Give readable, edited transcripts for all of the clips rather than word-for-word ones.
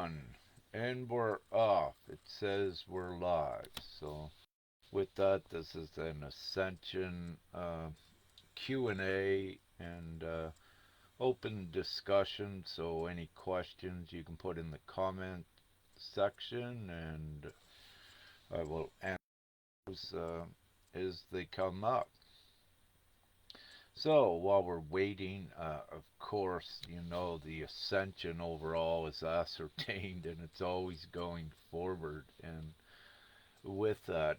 1, and we're off. It says we're live. So with that, this is an Ascension Q&A and open discussion. So any questions you can put in the comment section, and I will answer those as they come up. So while we're waiting, of course, you know, the Ascension overall is ascertained and it's always going forward. And with that,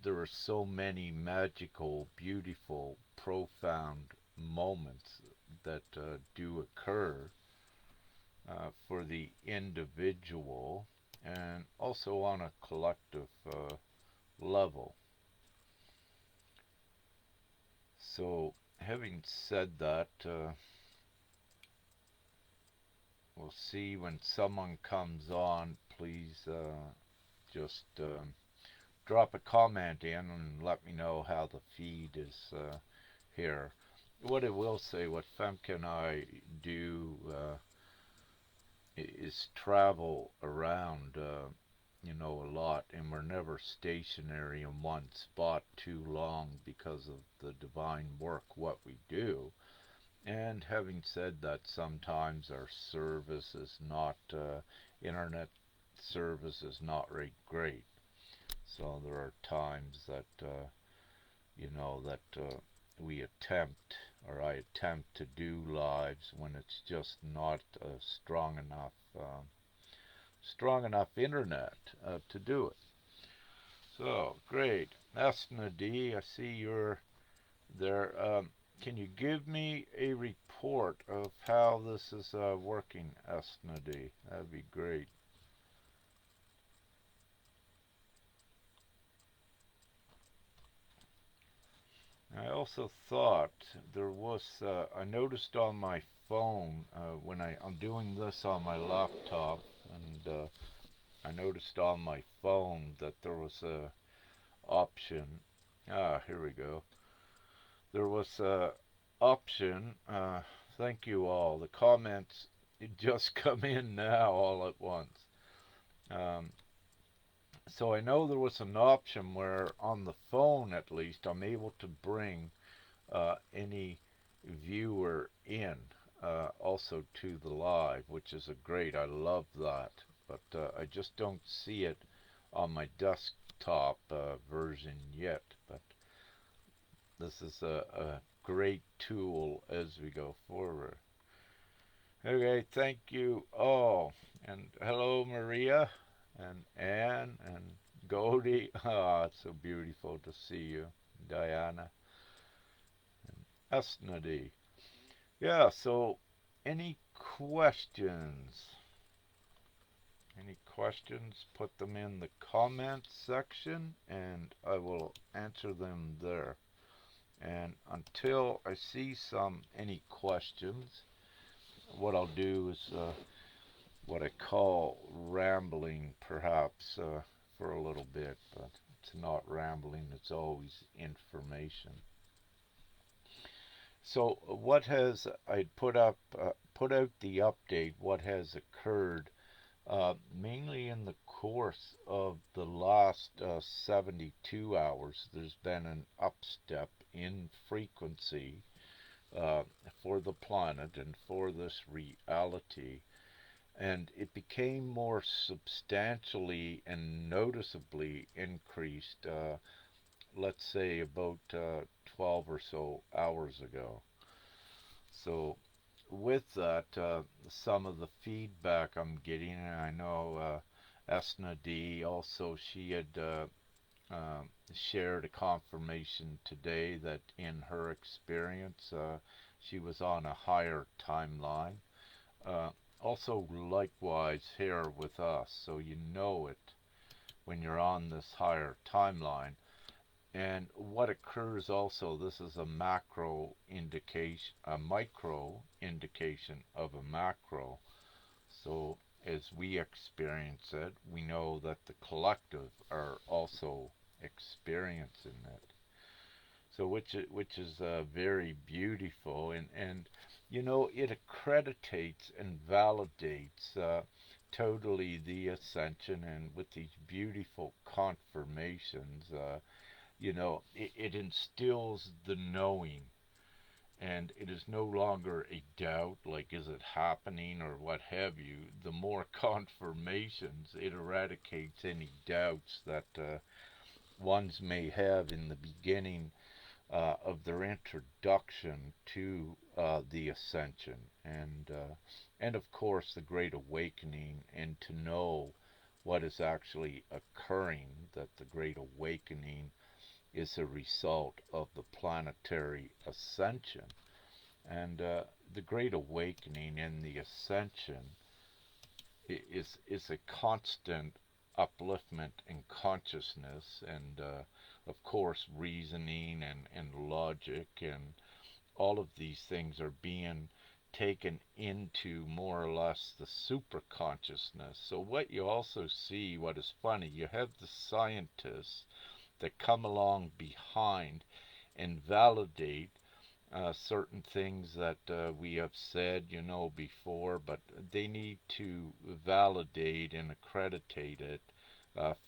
there are so many magical, beautiful, profound moments that do occur for the individual and also on a collective level. So having said that, we'll see when someone comes on. Please just drop a comment in and let me know how the feed is here. What I will say, what Femke and I do is travel around, you know, a lot, and we're never stationary in one spot too long because of the divine work, what we do. And having said that, sometimes our service is not, internet service is not very great. So there are times that, you know, that we attempt, or I attempt to do lives when it's just not strong enough internet to do it. So great, Esna D, I see you're there. Can you give me a report of how this is working, Esna D? That'd be great. I also thought there was, I noticed on my phone, when I'm doing this on my laptop, and I noticed on my phone that there was a option. Here we go. There was a option. Thank you all. The comments just come in now all at once. So I know there was an option where on the phone, at least, I'm able to bring any viewer in also to the live, which is a great. I love that, but I just don't see it on my desktop version yet. But this is a great tool as we go forward. Okay, thank you all, and hello Maria and Anne and Goldie. Ah, it's so beautiful to see you, Diana and Esnadi. Yeah, so any questions? Any questions? Put them in the comments section and I will answer them there. And until I see any questions, what I'll do is what I call rambling, perhaps, for a little bit, but it's not rambling, it's always information. So what has I put out the update, what has occurred mainly in the course of the last 72 hours. There's been an upstep in frequency for the planet and for this reality, and it became more substantially and noticeably increased, let's say about 12 or so hours ago. So with that, some of the feedback I'm getting, and I know Esna D also, she had shared a confirmation today that in her experience she was on a higher timeline. Also likewise here with us, so you know it when you're on this higher timeline. And what occurs also, this is a macro indication, a micro indication of a macro. So as we experience it, we know that the collective are also experiencing it. So which is very beautiful, and you know, it accreditates and validates totally the Ascension, and with these beautiful confirmations, it instills the knowing, and it is no longer a doubt, like is it happening or what have you. The more confirmations, it eradicates any doubts that ones may have in the beginning of their introduction to the Ascension, and of course the Great Awakening, and to know what is actually occurring, that the Great Awakening is a result of the planetary ascension. And the Great Awakening and the Ascension is a constant upliftment in consciousness, and of course reasoning and logic, and all of these things are being taken into more or less the super consciousness. So what you also see, what is funny, you have the scientists that come along behind and validate certain things that we have said, before, but they need to validate and accreditate it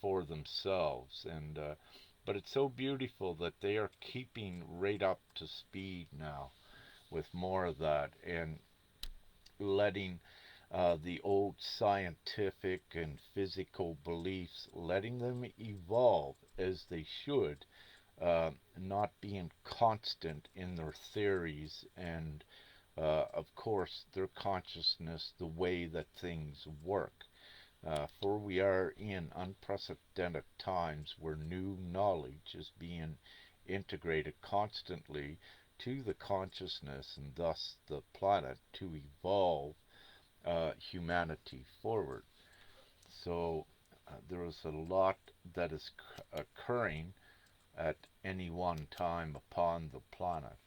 for themselves. And but it's so beautiful that they are keeping right up to speed now with more of that, and letting the old scientific and physical beliefs, letting them evolve as they should, not being constant in their theories, and of course their consciousness, the way that things work. For we are in unprecedented times where new knowledge is being integrated constantly to the consciousness, and thus the planet, to evolve humanity forward. So there is a lot that is occurring at any one time upon the planet.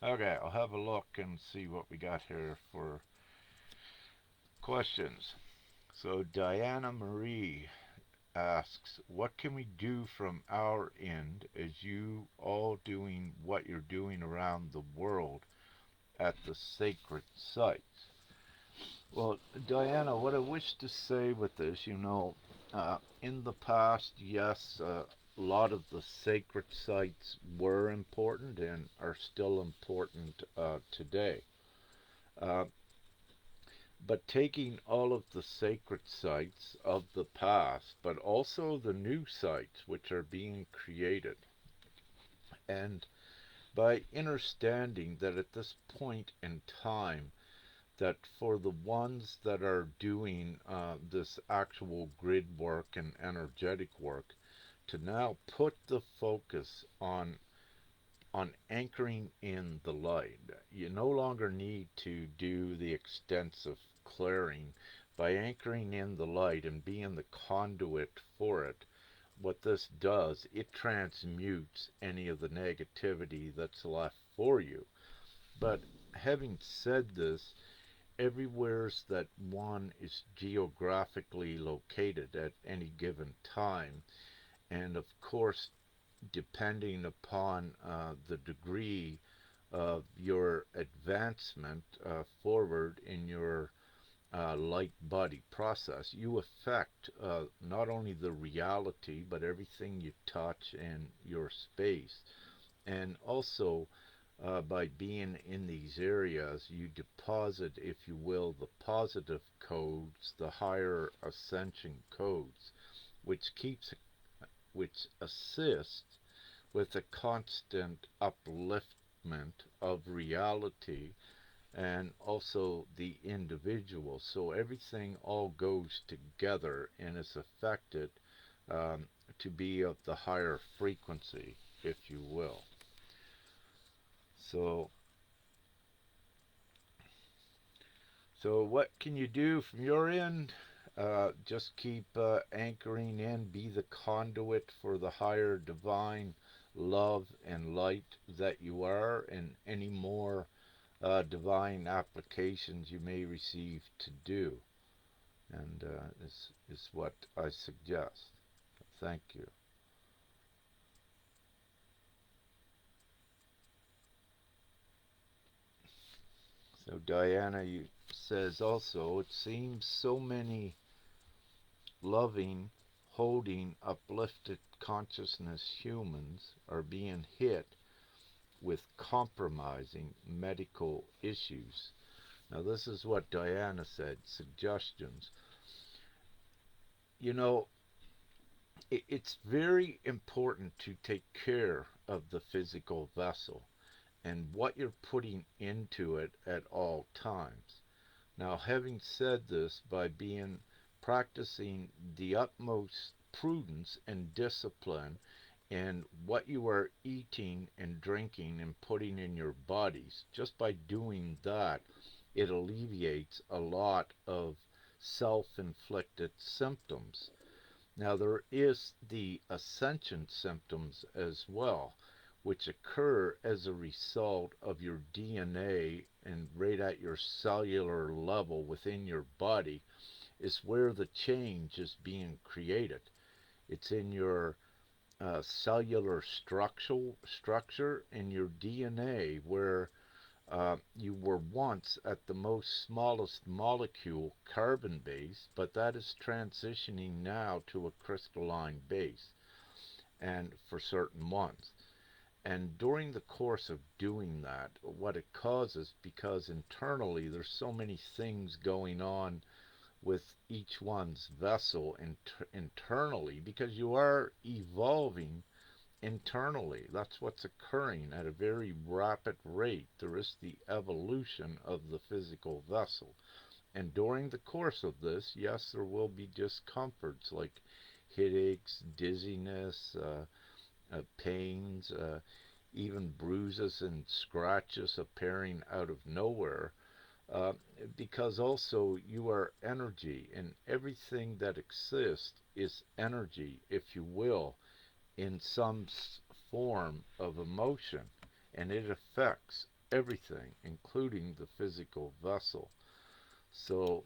Okay, I'll have a look and see what we got here for questions. So Diana Marie asks, what can we do from our end as you all doing what you're doing around the world at the sacred sites? Well, Diana, what I wish to say with this, in the past, yes, a lot of the sacred sites were important and are still important today. Uh, but taking all of the sacred sites of the past, but also the new sites which are being created, and by understanding that at this point in time, that for the ones that are doing this actual grid work and energetic work, to now put the focus on anchoring in the light. You no longer need to do the extensive clearing. By anchoring in the light and being the conduit for it, what this does, it transmutes any of the negativity that's left for you. But having said this, everywheres that one is geographically located at any given time, and of course depending upon the degree of your advancement forward in your light body process, you affect not only the reality but everything you touch in your space. And also by being in these areas, you deposit, if you will, the positive codes, the higher ascension codes, which assists with a constant upliftment of reality and also the individual. So everything all goes together and is affected to be of the higher frequency, if you will. So what can you do from your end? Just keep anchoring in, be the conduit for the higher divine love and light that you are, and any more divine applications you may receive to do. And is what I suggest. Thank you. So Diana says also, it seems so many loving, holding, uplifted consciousness humans are being hit with compromising medical issues. Now, this is what Diana said, suggestions. You know, it's very important to take care of the physical vessel and what you're putting into it at all times. Now, having said this, by practicing the utmost prudence and discipline in what you are eating and drinking and putting in your bodies, just by doing that, it alleviates a lot of self-inflicted symptoms. Now, there is the Ascension symptoms as well, which occur as a result of your DNA and right at your cellular level within your body is where the change is being created. It's in your cellular structure in your DNA where you were once at the most smallest molecule, carbon base, but that is transitioning now to a crystalline base, and for certain ones. And during the course of doing that, what it causes, because internally there's so many things going on with each one's vessel internally, because you are evolving internally. That's what's occurring at a very rapid rate. There is the evolution of the physical vessel. And during the course of this, yes, there will be discomforts like headaches, dizziness, pains, even bruises and scratches appearing out of nowhere. Uh, because also you are energy, and everything that exists is energy, if you will, in some form of emotion, and it affects everything, including the physical vessel. So,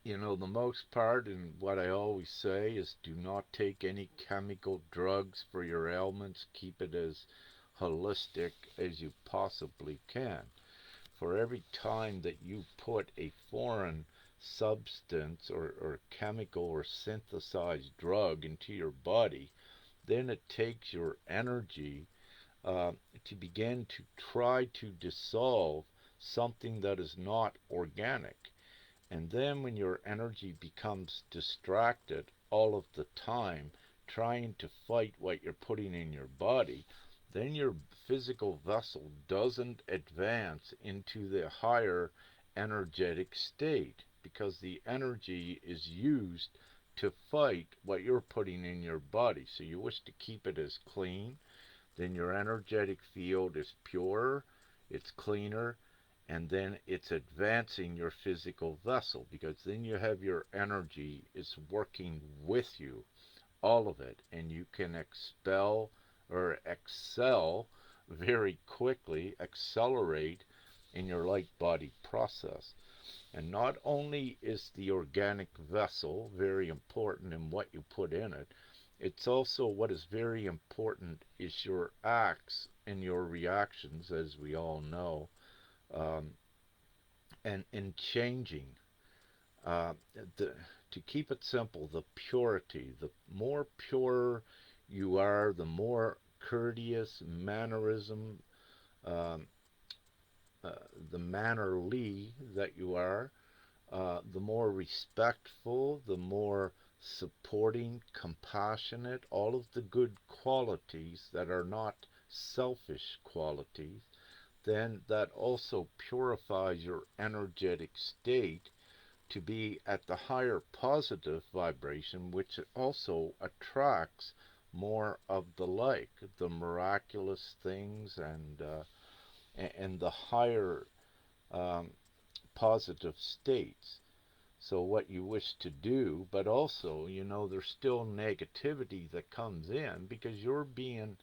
the most part, and what I always say is do not take any chemical drugs for your ailments. Keep it as holistic as you possibly can. For every time that you put a foreign substance or chemical or synthesized drug into your body, then it takes your energy to begin to try to dissolve something that is not organic. And then when your energy becomes distracted all of the time, trying to fight what you're putting in your body, then your physical vessel doesn't advance into the higher energetic state, because the energy is used to fight what you're putting in your body. So you wish to keep it as clean, then your energetic field is purer, it's cleaner, and then it's advancing your physical vessel, because then you have your energy is working with you, all of it, and you can expel or excel very quickly, accelerate in your light body process. And not only is the organic vessel very important in what you put in it, it's also what is very important is your acts and your reactions, as we all know, um, and in changing. Uh, the, to keep it simple, the purity. The more pure you are, the more courteous mannerism, um, uh, the mannerly that you are, the more respectful, the more supporting, compassionate, all of the good qualities that are not selfish qualities, then that also purifies your energetic state to be at the higher positive vibration, which also attracts more of the like, the miraculous things and the higher um, positive states. So what you wish to do, but also, there's still negativity that comes in, because you're being,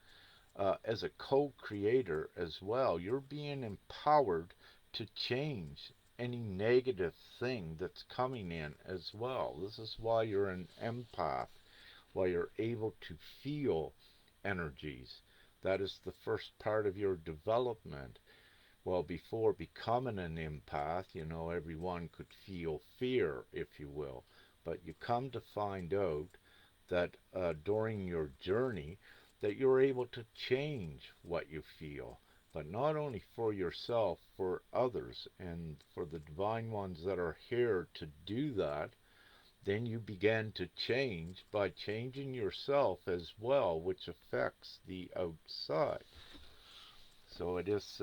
as a co-creator as well, you're being empowered to change any negative thing that's coming in as well. This is why you're an empath, why you're able to feel energies. That is the first part of your development. Well, before becoming an empath, everyone could feel fear, if you will. But you come to find out that during your journey that you're able to change what you feel, but not only for yourself, for others, and for the divine ones that are here to do that. Then you begin to change by changing yourself as well, which affects the outside. So it is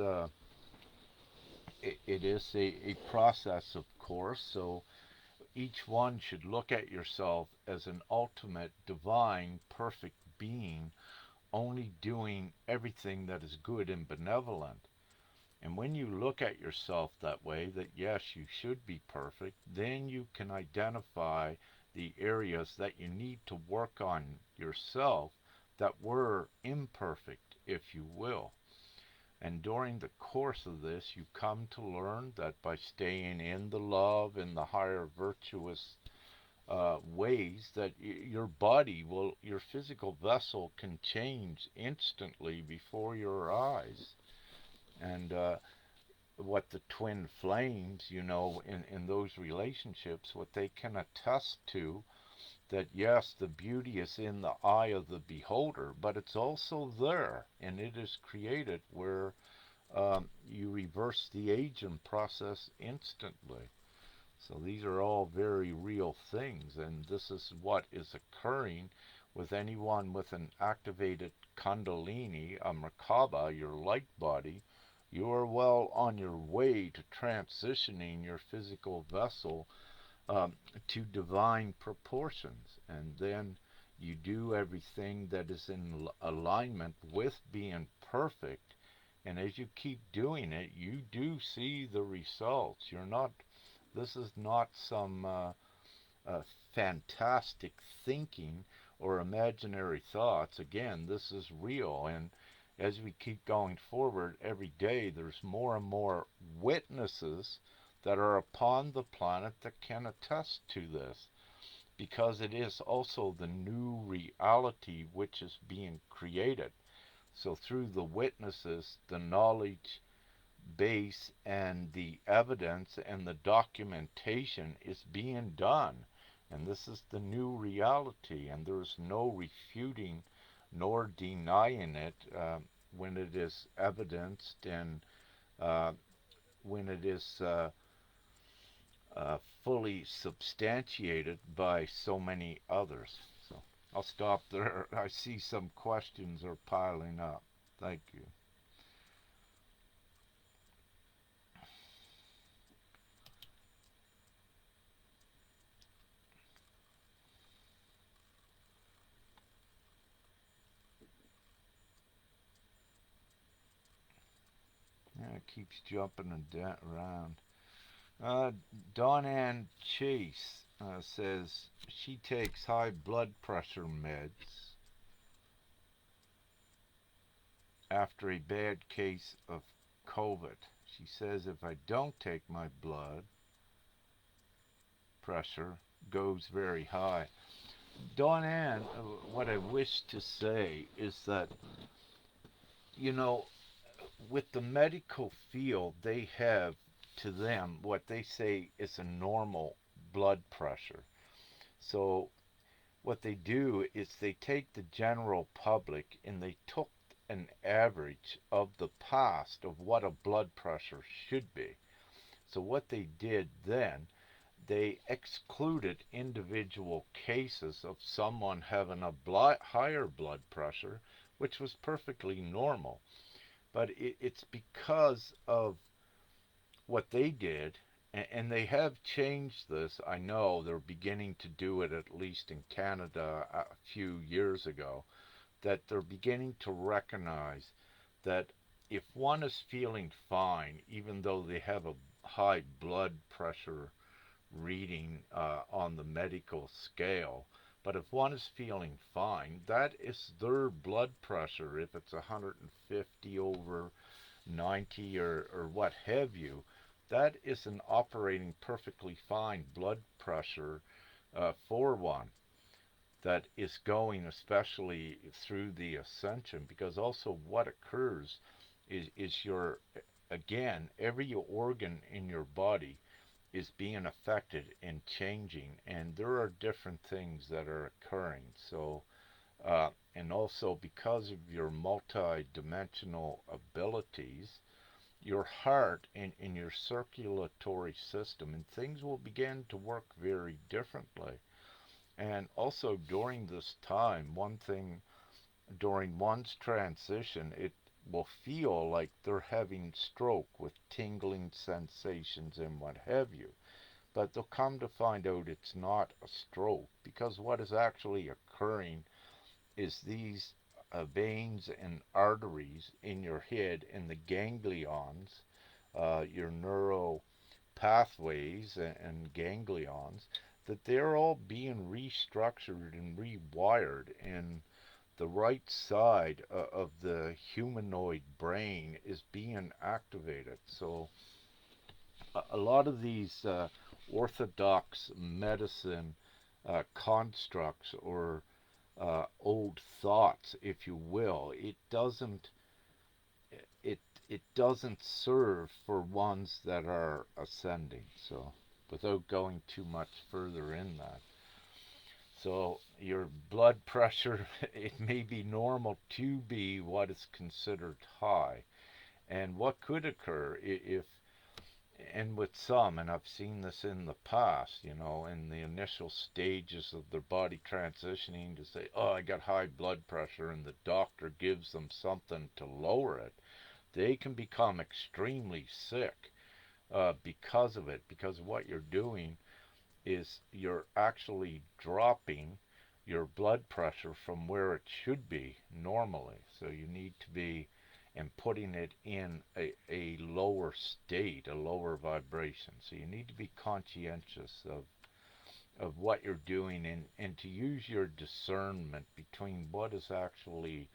a process, of course. So each one should look at yourself as an ultimate, divine, perfect being, only doing everything that is good and benevolent. And when you look at yourself that way, that yes, you should be perfect, then you can identify the areas that you need to work on yourself that were imperfect, if you will. And during the course of this, you come to learn that by staying in the love and the higher virtuous ways, that your body will, your physical vessel can change instantly before your eyes. And what the twin flames, in those relationships, what they can attest to, that yes, the beauty is in the eye of the beholder, but it's also there, and it is created where you reverse the aging process instantly. So these are all very real things, and this is what is occurring with anyone with an activated Kundalini, a Merkaba, your light body. You are well on your way to transitioning your physical vessel to divine proportions, and then you do everything that is in alignment with being perfect. And as you keep doing it, you do see the results. This is not some fantastic thinking or imaginary thoughts. Again, this is real. And as we keep going forward every day, there's more and more witnesses that are upon the planet that can attest to this, because it is also the new reality which is being created. So through the witnesses, the knowledge base and the evidence and the documentation is being done. And this is the new reality, and there's no refuting nor denying it when it is evidenced, and uh, when it is fully substantiated by so many others. So I'll stop there. I see some questions are piling up. Thank you. Yeah, it keeps jumping around. Uh, Dawn Chase says she takes high blood pressure meds after a bad case of COVID. She says if I don't take my blood pressure goes very high. Dawn what I wish to say is that, you know, with the medical field, they have to them what they say is a normal blood pressure. So what they do is they take the general public and they took an average of the past of what a blood pressure should be. So what they did then, they excluded individual cases of someone having a higher blood pressure, which was perfectly normal. But it's because of what they did, and they have changed this. I know they're beginning to do it, at least in Canada a few years ago, that they're beginning to recognize that if one is feeling fine, even though they have a high blood pressure reading on the medical scale, but if one is feeling fine, that is their blood pressure. If it's 150 over 90 or what have you, that is an operating perfectly fine blood pressure for one that is going, especially through the ascension, because also what occurs is your, again, every organ in your body is being affected and changing, and there are different things that are occurring. So, and also because of your multi-dimensional abilities, your heart and your circulatory system, and things will begin to work very differently. And also during this time, one thing during one's transition, it will feel like they're having stroke with tingling sensations and what have you. But they'll come to find out it's not a stroke, because what is actually occurring is these veins and arteries in your head and the ganglions, your neural pathways and ganglions, that they're all being restructured and rewired, and the right side of the humanoid brain is being activated. So a lot of these orthodox medicine constructs, or old thoughts, if you will, it it doesn't serve for ones that are ascending. So without going too much further in that, so your blood pressure, it may be normal to be what is considered high. And what could occur if, and with some, and I've seen this in the past, in the initial stages of their body transitioning, to say, oh, I got high blood pressure, and the doctor gives them something to lower it, they can become extremely sick because of it, because what you're doing is you're actually dropping your blood pressure from where it should be normally. So you need to be, and putting it in a lower state, a lower vibration. So you need to be conscientious of what you're doing, and to use your discernment between what is actually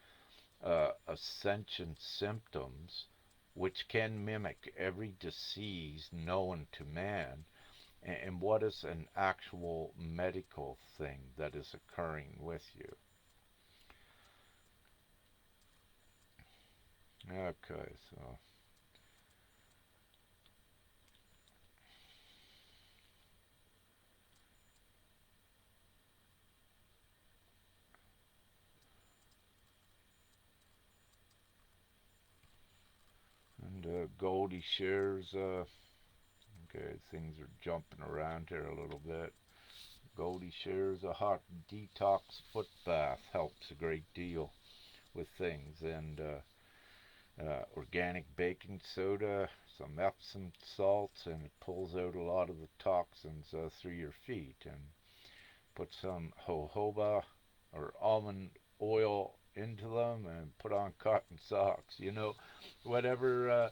ascension symptoms, which can mimic every disease known to man, and what is an actual medical thing that is occurring with you. Okay, so and Goldie shares. Okay, things are jumping around here a little bit. Goldie shares a hot detox foot bath helps a great deal with things, and organic baking soda, some Epsom salts, and it pulls out a lot of the toxins through your feet. And put some jojoba or almond oil into them, and put on cotton socks. Whatever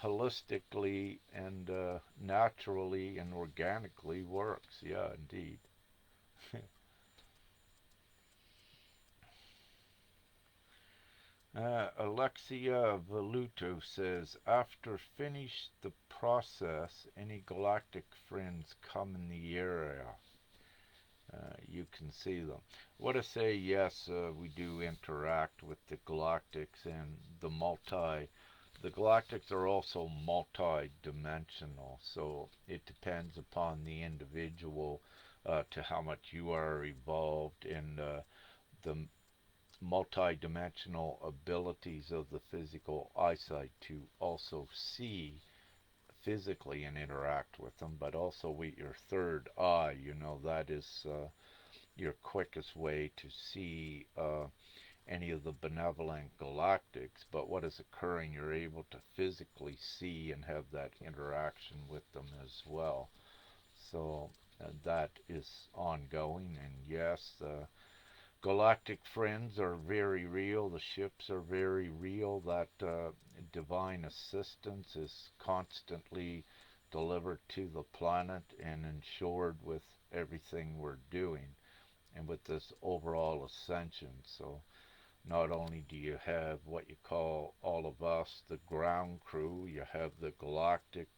holistically and naturally and organically works. Yeah, indeed. Alexia Voluto says, after finish the process, any galactic friends come in the area. You can see them. What I say, yes, we do interact with the galactics, and the galactics are also multi-dimensional, so it depends upon the individual to how much you are evolved in the multi-dimensional abilities of the physical eyesight to also see physically and interact with them, but also with your third eye. That is your quickest way to see any of the benevolent galactics. But what is occurring, you're able to physically see and have that interaction with them as well. So that is ongoing, and yes, galactic friends are very real. The ships are very real. That divine assistance is constantly delivered to the planet and ensured with everything we're doing, and with this overall ascension. So not only do you have what you call, all of us, the ground crew, you have the galactic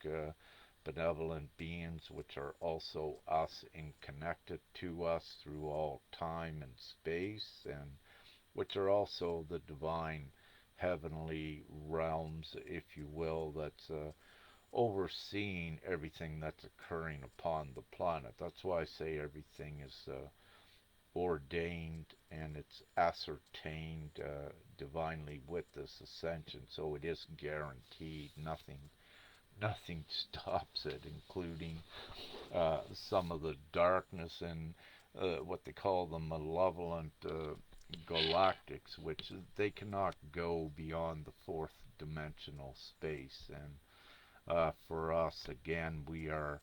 benevolent beings, which are also us and connected to us through all time and space, and which are also the divine heavenly realms, if you will, that's overseeing everything that's occurring upon the planet. That's why I say everything is ordained and it's ascertained divinely with this ascension. So it is guaranteed. Nothing stops it, including some of the darkness and what they call the malevolent galactics, which they cannot go beyond the fourth dimensional space. And for us, again, we are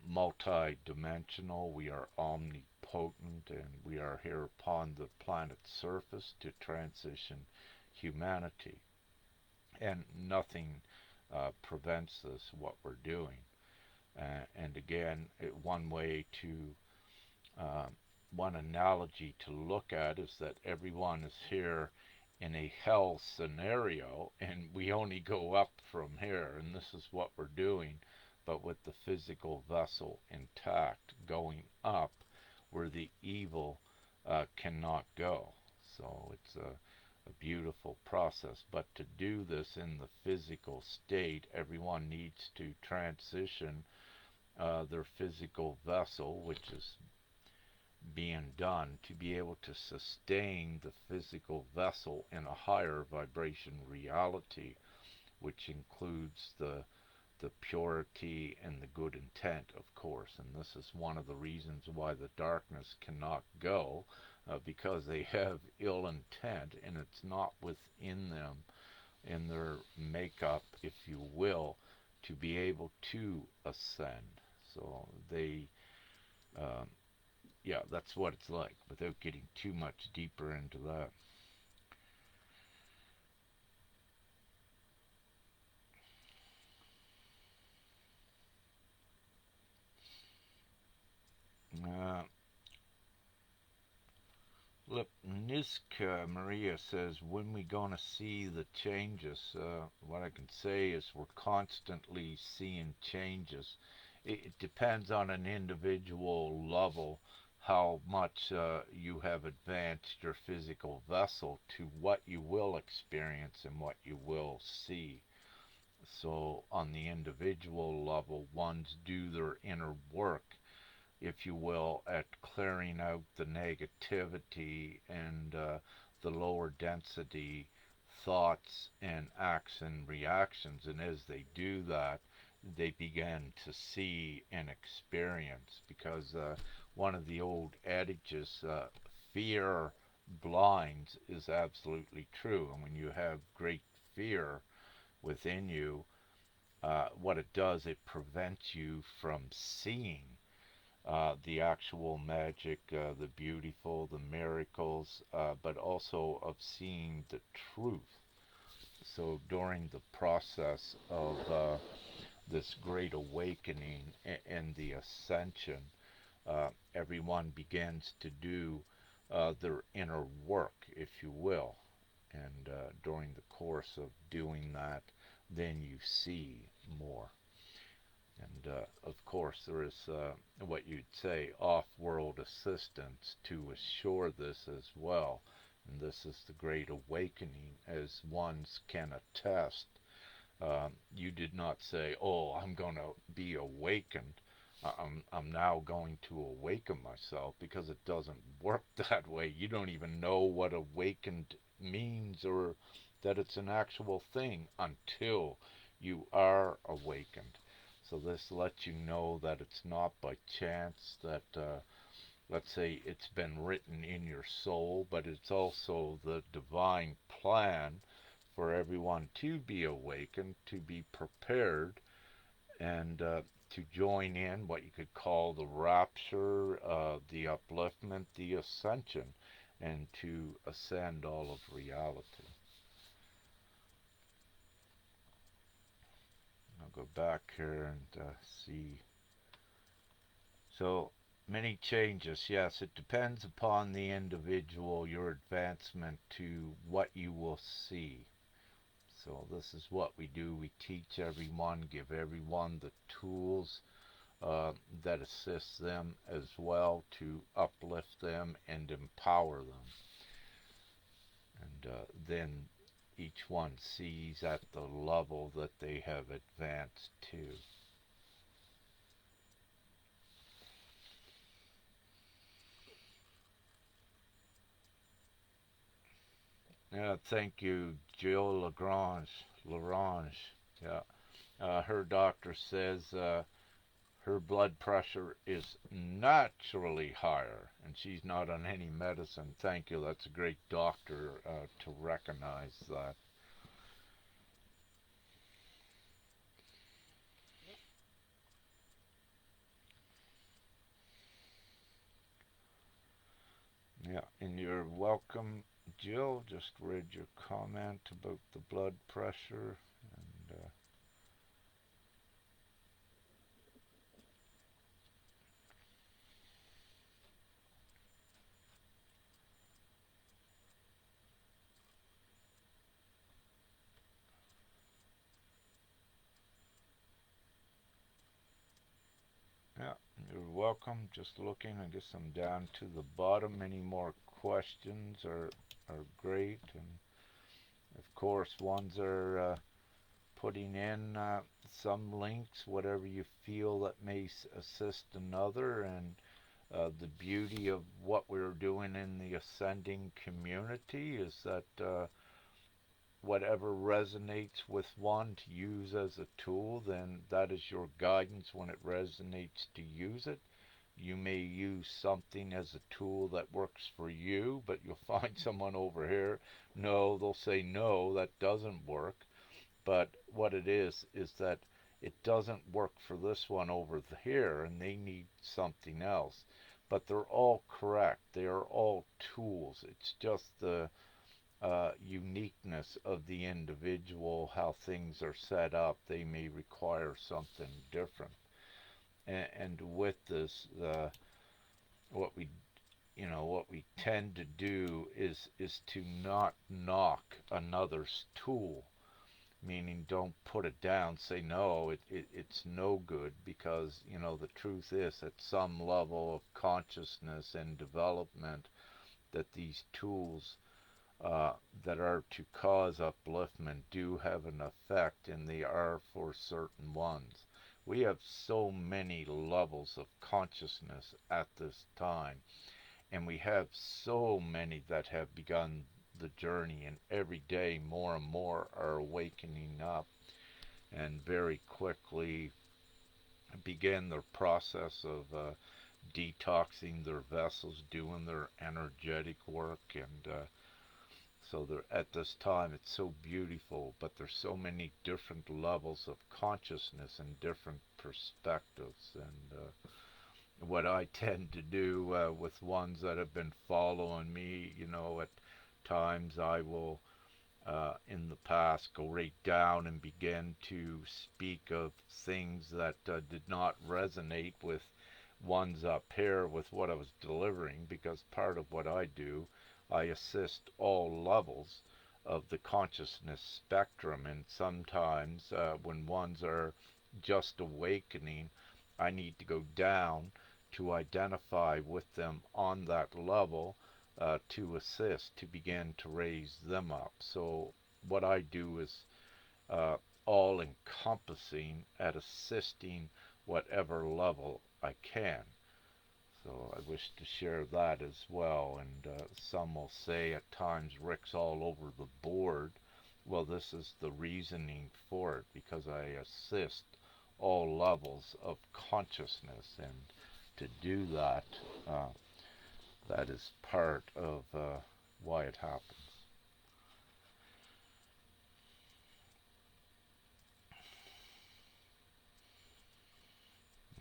multi-dimensional, we are omnipotent, and we are here upon the planet's surface to transition humanity. And nothing prevents this, what we're doing. And again, one way to, one analogy to look at is that everyone is here in a hell scenario, and we only go up from here, and this is what we're doing, but with the physical vessel intact, going up where the evil cannot go. So it's a beautiful process. But to do this in the physical state, everyone needs to transition their physical vessel, which is being done, to be able to sustain the physical vessel in a higher vibration reality, which includes the purity and the good intent, of course. And this is one of the reasons why the darkness cannot go, because they have ill intent, and it's not within them, in their makeup, if you will, to be able to ascend. So they, yeah, that's what it's like, without getting too much deeper into that. Uh, Niska Maria says, when we gonna see the changes? What I can say is we're constantly seeing changes. It depends on an individual level how much you have advanced your physical vessel to what you will experience and what you will see. So on the individual level, ones do their inner work, if you will, at clearing out the negativity and the lower density thoughts and acts and reactions. And as they do that, they begin to see and experience. Because one of the old adages, fear blinds, is absolutely true. And when you have great fear within you, what it does, it prevents you from seeing the actual magic, the beautiful, the miracles, but also of seeing the truth. So during the process of this great awakening and the ascension, everyone begins to do their inner work, if you will. And during the course of doing that, then you see more. And of course, there is what you'd say off-world assistance to assure this as well. And this is the great awakening, as ones can attest. You did not say, "Oh, I'm going to be awakened. I'm now going to awaken myself," because it doesn't work that way. You don't even know what awakened means, or that it's an actual thing, until you are awakened. So this lets you know that it's not by chance that, let's say, it's been written in your soul, but it's also the divine plan for everyone to be awakened, to be prepared, and to join in what you could call the rapture, the upliftment, the ascension, and to ascend all of reality. I'll go back here and see. So many changes. Yes, it depends upon the individual, your advancement to what you will see. So this is what we do. We teach everyone, give everyone the tools that assist them as well, to uplift them and empower them. And then each one sees at the level that they have advanced to. Yeah, thank you, Jill Lagrange. Yeah, her doctor says her blood pressure is naturally higher, and she's not on any medicine. Thank you. That's a great doctor to recognize that. Yeah, and you're welcome, Jill. Just read your comment about the blood pressure, and yeah, you're welcome. Just looking, I guess I'm down to the bottom. Any more questions are great, and of course, ones are putting in some links, whatever you feel that may assist another, and the beauty of what we're doing in the ascending community is that whatever resonates with one to use as a tool, then that is your guidance when it resonates to use it. You may use something as a tool that works for you, but you'll find someone over here, no, they'll say, no, that doesn't work. But what it is that it doesn't work for this one over here, and they need something else. But they're all correct. They are all tools. It's just the uniqueness of the individual, how things are set up. They may require something different. And with this, what we what we tend to do is to not knock another's tool, meaning don't put it down, say no, it's no good, because the truth is at some level of consciousness and development that these tools that are to cause upliftment do have an effect, and they are for certain ones. We have so many levels of consciousness at this time, and we have so many that have begun the journey, and every day more and more are awakening up and very quickly begin their process of detoxing their vessels, doing their energetic work, and so at this time it's so beautiful, but there's so many different levels of consciousness and different perspectives, and what I tend to do with ones that have been following me, at times I will, in the past, go right down and begin to speak of things that did not resonate with ones up here with what I was delivering, because part of what I do, I assist all levels of the consciousness spectrum, and sometimes when ones are just awakening, I need to go down to identify with them on that level to assist, to begin to raise them up. So what I do is all encompassing at assisting whatever level I can. So I wish to share that as well. And some will say at times Rick's all over the board. Well, this is the reasoning for it, because I assist all levels of consciousness, and to do that, that is part of why it happens.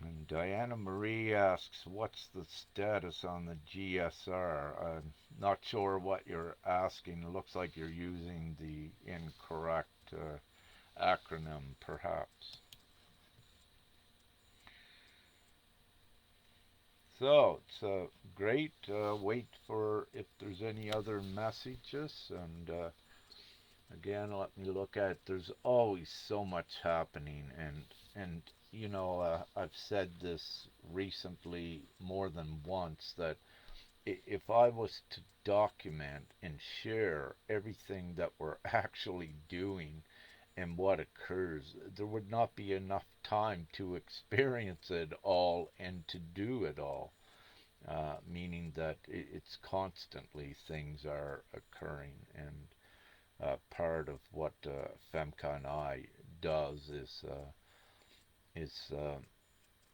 And Diana Marie asks, what's the status on the GSR? I'm not sure what you're asking. It looks like you're using the incorrect acronym, perhaps. So, it's great. Wait for if there's any other messages. And again, let me look at, there's always so much happening. And I've said this recently more than once, that if I was to document and share everything that we're actually doing and what occurs, there would not be enough time to experience it all and to do it all. Meaning that it's constantly things are occurring, and part of what Femka and I does is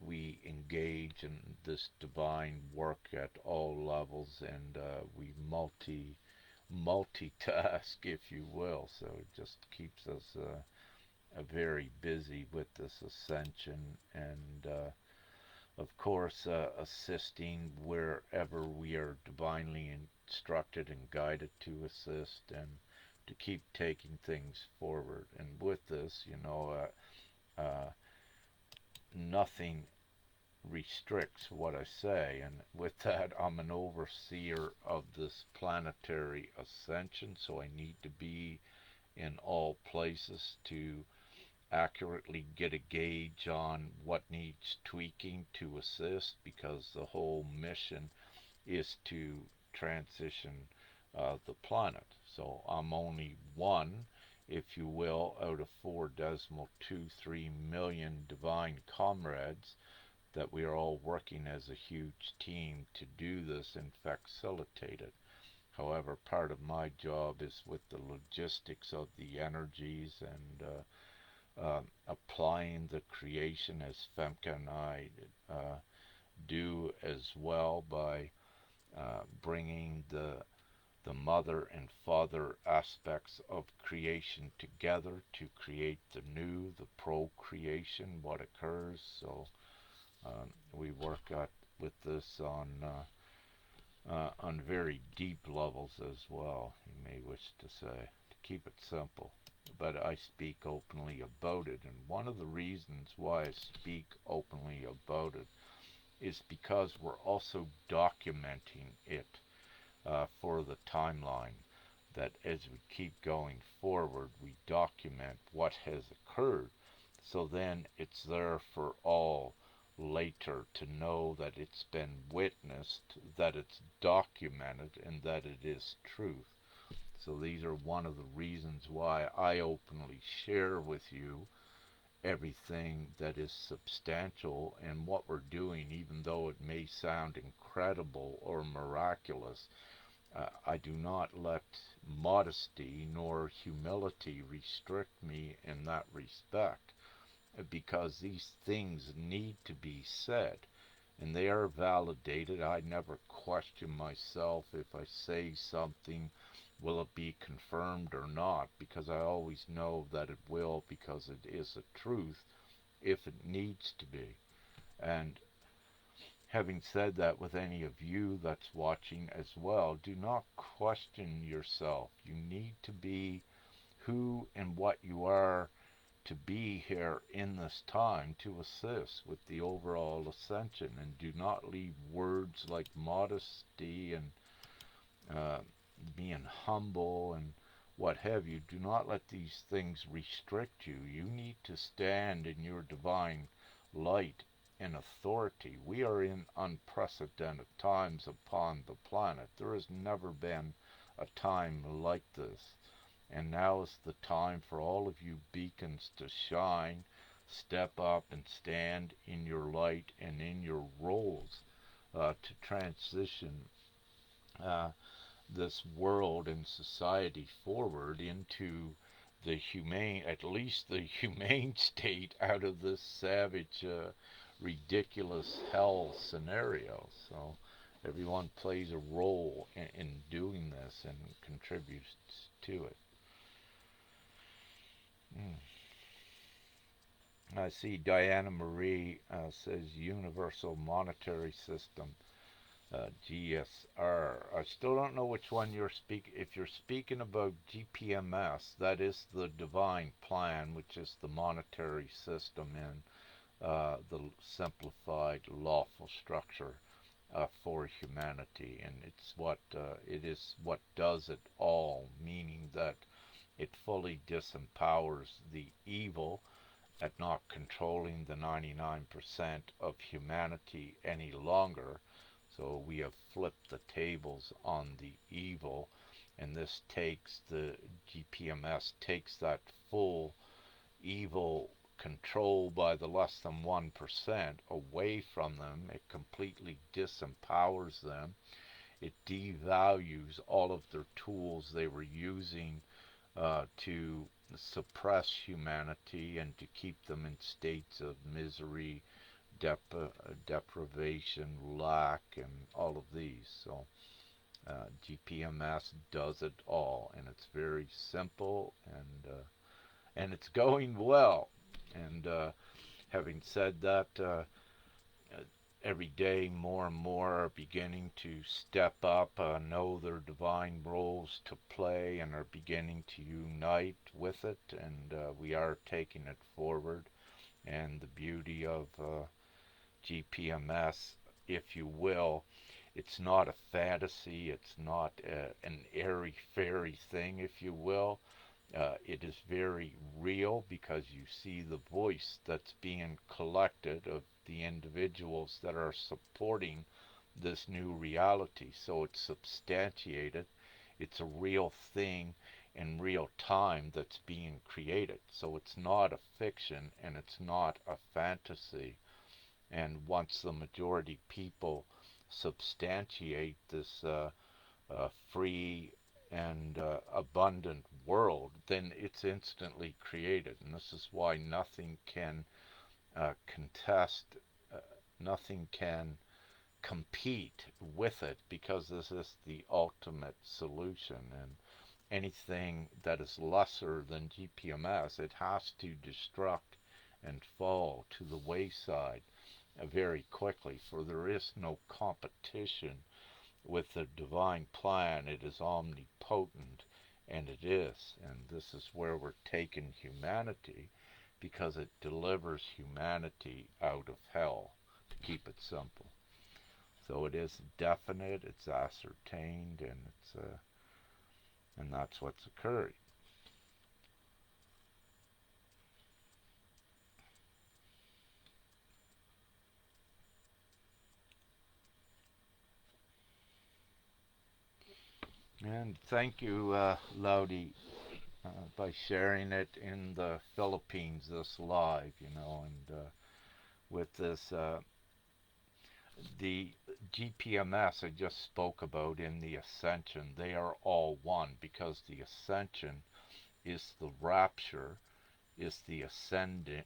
we engage in this divine work at all levels, and we multitask, if you will. So it just keeps us very busy with this ascension, and of course assisting wherever we are divinely instructed and guided to assist, and to keep taking things forward. And with this, nothing restricts what I say. And with that, I'm an overseer of this planetary ascension, so I need to be in all places to accurately get a gauge on what needs tweaking to assist, because the whole mission is to transition the planet. So I'm only one, if you will, out of 4.23 million divine comrades that we are all working as a huge team to do this and facilitate it. However, part of my job is with the logistics of the energies, and applying the creation, as Femke and I do as well, by bringing the mother and father aspects of creation together to create the new, the procreation, what occurs. So we work with this on very deep levels as well, you may wish to say, to keep it simple. But I speak openly about it, and one of the reasons why I speak openly about it is because we're also documenting it for the timeline, that as we keep going forward, we document what has occurred, so then it's there for all later to know that it's been witnessed, that it's documented, and that it is truth. So these are one of the reasons why I openly share with you everything that is substantial and what we're doing, even though it may sound incredible or miraculous. I do not let modesty nor humility restrict me in that respect, because these things need to be said, and they are validated. I never question myself if I say something, will it be confirmed or not, because I always know that it will, because it is a truth if it needs to be. And having said that, with any of you that's watching as well, do not question yourself. You need to be who and what you are to be here in this time to assist with the overall ascension, and do not leave words like modesty and uh, being humble and what have you. Do not let these things restrict you. You need to stand in your divine light and authority. We are in unprecedented times upon the planet. There has never been a time like this. And now is the time for all of you beacons to shine, step up and stand in your light and in your roles to transition this world and society forward into the humane, at least the humane state, out of this savage, ridiculous hell scenario. So everyone plays a role in doing this and contributes to it. I see Diana Marie says Universal Monetary System, GSR. I still don't know which one you're speaking. If you're speaking about GPMS, that is the divine plan, which is the monetary system in the simplified lawful structure for humanity, and it is what does it all, meaning that it fully disempowers the evil at not controlling the 99% of humanity any longer. So we have flipped the tables on the evil, and this takes the GPMS takes that full evil control by the less than 1% away from them. It completely disempowers them. It devalues all of their tools they were using to suppress humanity and to keep them in states of misery, deprivation, lack, and all of these. So GPMS does it all, and it's very simple, and it's going well. And having said that, every day more and more are beginning to step up, know their divine roles to play, and are beginning to unite with it, and we are taking it forward. And the beauty of GPMS, if you will, it's not a fantasy, it's not an airy-fairy thing, if you will. It is very real because you see the voice that's being collected of the individuals that are supporting this new reality. So it's substantiated. It's a real thing in real time that's being created. So it's not a fiction and it's not a fantasy. And once the majority people substantiate this free and abundant world, then it's instantly created. And this is why nothing can contest, uh, nothing can compete with it, because this is the ultimate solution. And anything that is lesser than GPMS, it has to destruct and fall to the wayside very quickly, for there is no competition with the divine plan. It is omnipotent, and it is. And this is where we're taking humanity, because it delivers humanity out of hell, to keep it simple. So it is definite, it's ascertained, and that's what's occurring. And thank you, Laudi, by sharing it in the Philippines, this live, and with this, the GPMS I just spoke about in the Ascension, they are all one, because the Ascension is the rapture, is the ascension,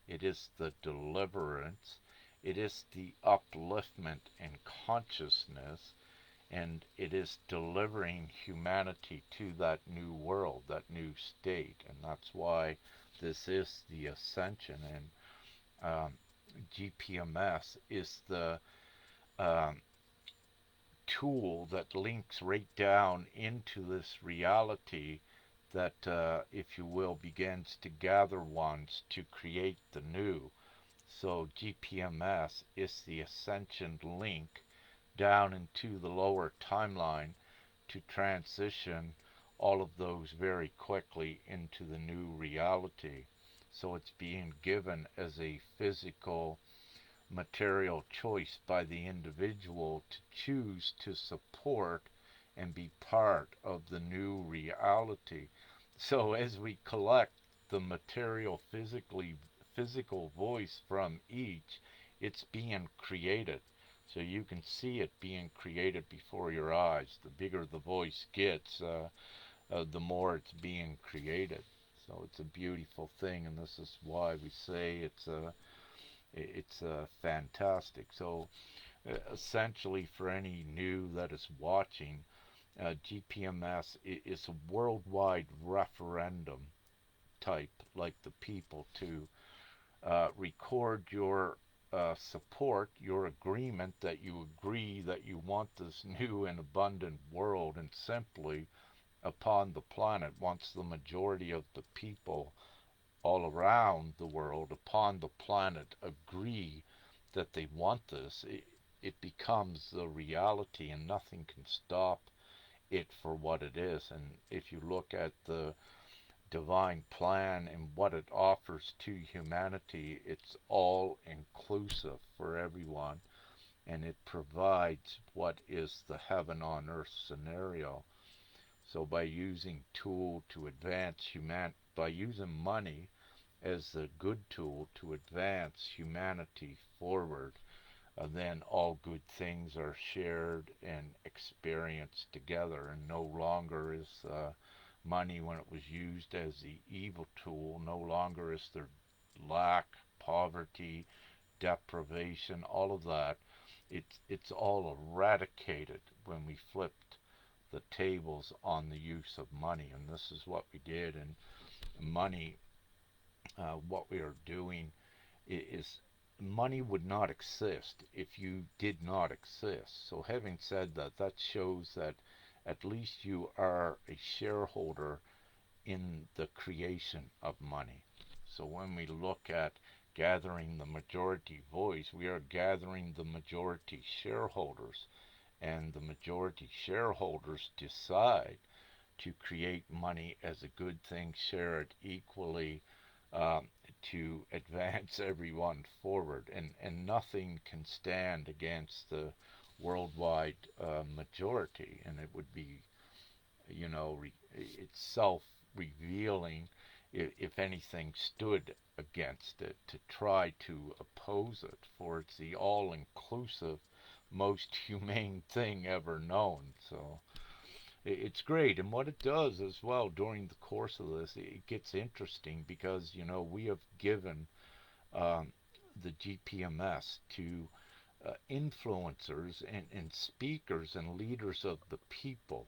it is the deliverance, it is the upliftment in consciousness, and it is delivering humanity to that new world, that new state. And that's why this is the ascension. And GPMS is the um, tool that links right down into this reality that, if you will, begins to gather ones to create the new. So GPMS is the ascension link down into the lower timeline to transition all of those very quickly into the new reality. So it's being given as a physical material choice by the individual to choose to support and be part of the new reality. So as we collect the material physical voice from each, it's being created. So you can see it being created before your eyes. The bigger the voice gets, the more it's being created. So it's a beautiful thing, and this is why we say it's fantastic. So essentially, for any new that is watching, GPMS is a worldwide referendum type, like the people, to record your support, your agreement that you agree that you want this new and abundant world, and simply upon the planet, once the majority of the people all around the world upon the planet agree that they want this, it becomes the reality, and nothing can stop it for what it is. And if you look at the divine plan and what it offers to humanity, it's all inclusive for everyone. and it provides what is the heaven on earth scenario. So by using tool to advance by using money as the good tool to advance humanity forward, then all good things are shared and experienced together, and no longer is money, when it was used as the evil tool, no longer is there lack, poverty, deprivation, all of that. It's all eradicated when we flipped the tables on the use of money, and this is what we did. And money, what we are doing is money would not exist if you did not exist. So having said that, that shows that at least you are a shareholder in the creation of money. So when we look at gathering the majority voice, we are gathering the majority shareholders, and the majority shareholders decide to create money as a good thing, share it equally, um, to advance everyone forward, and nothing can stand against the worldwide majority, and it would be, it's self-revealing if anything stood against it to try to oppose it, for it's the all-inclusive, most humane thing ever known. So it's great. And what it does as well during the course of this, it gets interesting because, we have given um, the GPMS to influencers and speakers and leaders of the people.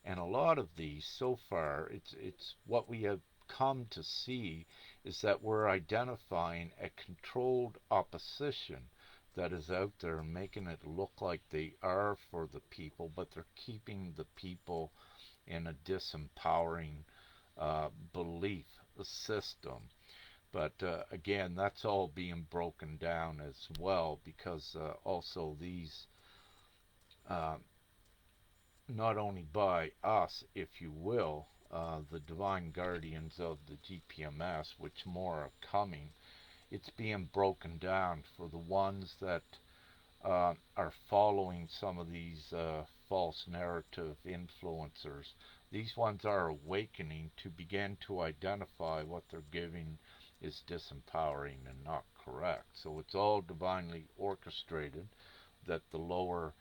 And a lot of these, so far, it's what we have come to see is that we're identifying a controlled opposition that is out there, making it look like they are for the people, but they're keeping the people in a disempowering belief system. But again, that's all being broken down as well, because also these, uh, not only by us, if you will, the divine guardians of the GPMS, which more are coming, it's being broken down for the ones that are following some of these false narrative influencers. These ones are awakening to begin to identify what they're giving is disempowering and not correct. So it's all divinely orchestrated that the lower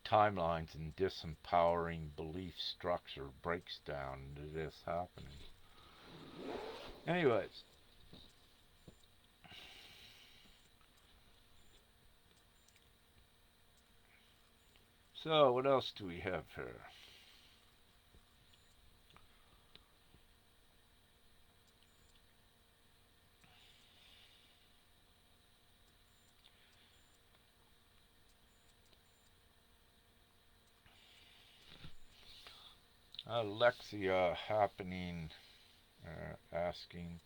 timelines and disempowering belief structure breaks down, and it is happening. Anyways, so what else do we have here? Alexia happening, asking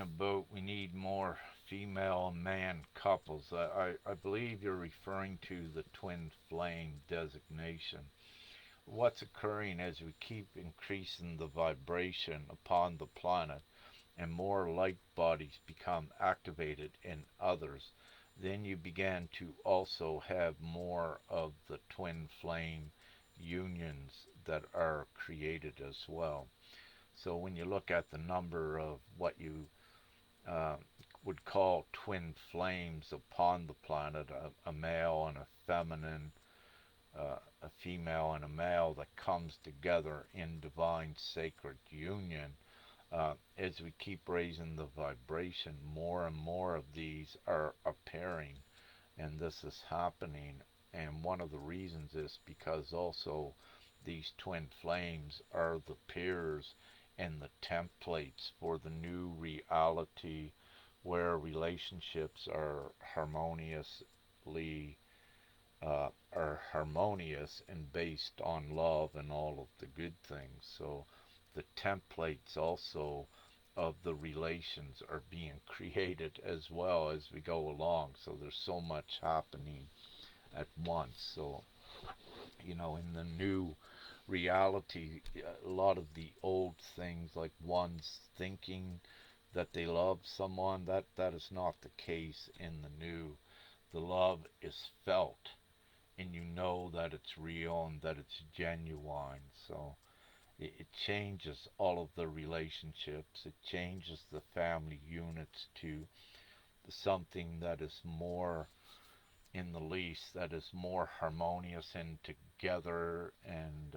about we need more female man couples. I believe you're referring to the twin flame designation. What's occurring as we keep increasing the vibration upon the planet and more light bodies become activated in others, then you begin to also have more of the twin flame unions that are created as well. So when you look at the number of what you uh, would call twin flames upon the planet, a male and a feminine, a female and a male that comes together in divine sacred union, as we keep raising the vibration, more and more of these are appearing, and this is happening. And one of the reasons is because also these twin flames are the peers and the templates for the new reality where relationships are harmonious and based on love and all of the good things. So the templates also of the relations are being created as well as we go along. So there's so much happening at once. So, in the new reality, a lot of the old things like one's thinking that they love someone. That is not the case in the new. The love is felt, and you know that it's real and that it's genuine. So it changes all of the relationships. It changes the family units to something that is more, in the least, that is more harmonious and together, and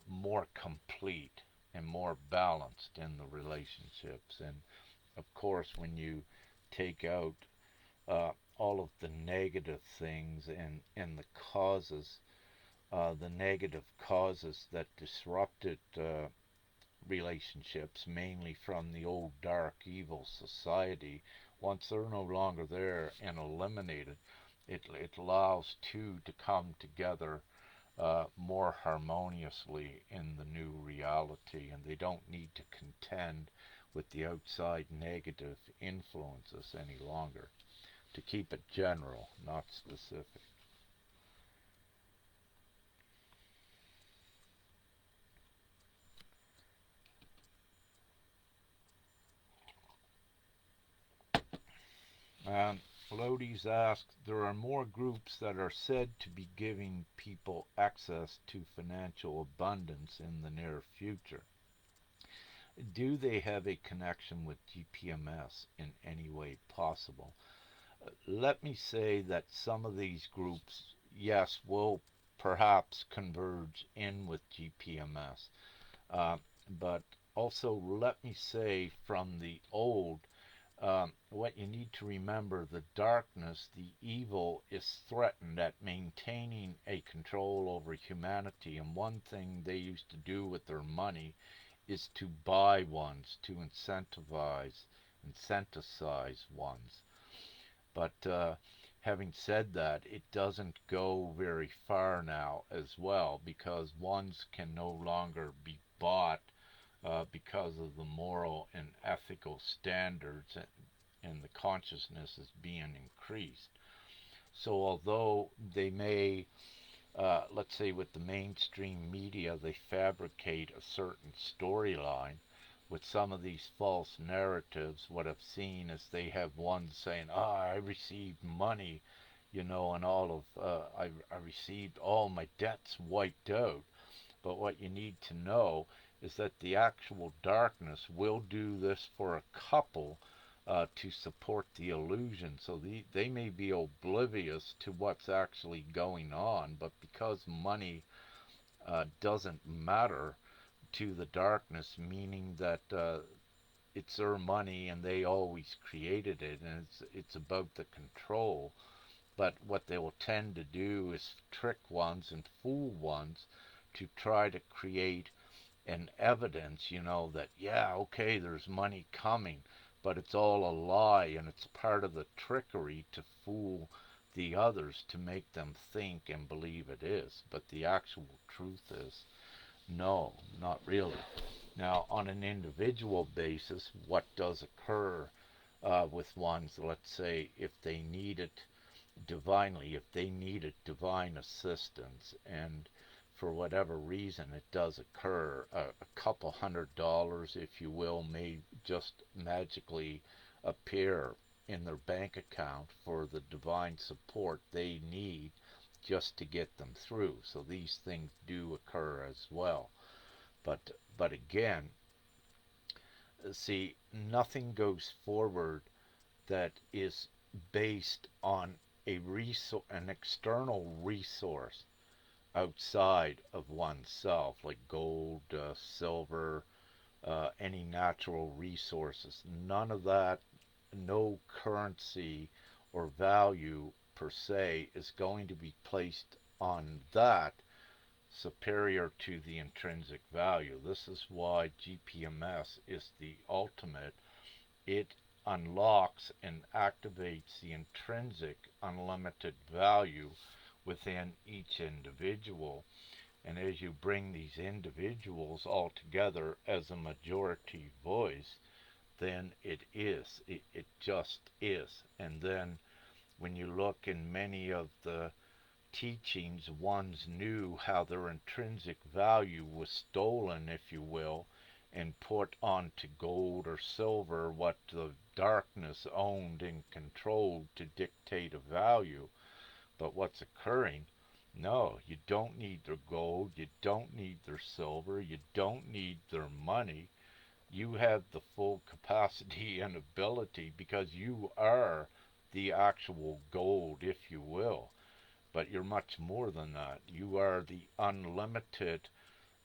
more complete and more balanced in the relationships. And of course, when you take out all of the negative things and the negative causes that disrupted relationships, mainly from the old dark evil society, once they're no longer there and eliminated, it allows two to come together more harmoniously in the new reality, and they don't need to contend with the outside negative influences any longer. To keep it general, not specific. And Lodi's asked, there are more groups that are said to be giving people access to financial abundance in the near future. Do they have a connection with GPMS in any way possible? Let me say that some of these groups, yes, will perhaps converge in with GPMS. Uh, but also, let me say from the old, what you need to remember, the darkness, the evil, is threatened at maintaining a control over humanity. And one thing they used to do with their money is to buy ones, to incentivize ones. But having said that, it doesn't go very far now as well, because ones can no longer be bought because of the moral and ethical standards, and the consciousness is being increased. So although they may, let's say with the mainstream media, they fabricate a certain storyline with some of these false narratives, what I've seen is they have one saying, I received money, and all of, I received all my debts wiped out. But what you need to know is that the actual darkness will do this for a couple to support the illusion. So they may be oblivious to what's actually going on, but because money doesn't matter to the darkness, meaning that it's their money and they always created it, and it's about the control. But what they will tend to do is trick ones and fool ones to try to create an evidence, that, yeah, okay, there's money coming, but it's all a lie, and it's part of the trickery to fool the others to make them think and believe it is. But the actual truth is, no, not really. Now, on an individual basis, what does occur with ones, let's say, if they need it divinely, if they needed divine assistance, and for whatever reason it does occur, a couple $100, if you will, may just magically appear in their bank account for the divine support they need just to get them through. So these things do occur as well. But again, see, nothing goes forward that is based on an external resource outside of oneself, like gold, silver, any natural resources. None of that, no currency or value per se, is going to be placed on that superior to the intrinsic value. This is why GPMS is the ultimate. It unlocks and activates the intrinsic unlimited value within each individual. And as you bring these individuals all together as a majority voice, then it just is. And then when you look in many of the teachings, ones knew how their intrinsic value was stolen, if you will, and put onto gold or silver what the darkness owned and controlled to dictate a value. But what's occurring? No, you don't need their gold, you don't need their silver, you don't need their money. You have the full capacity and ability because you are the actual gold, if you will. But you're much more than that. You are the unlimited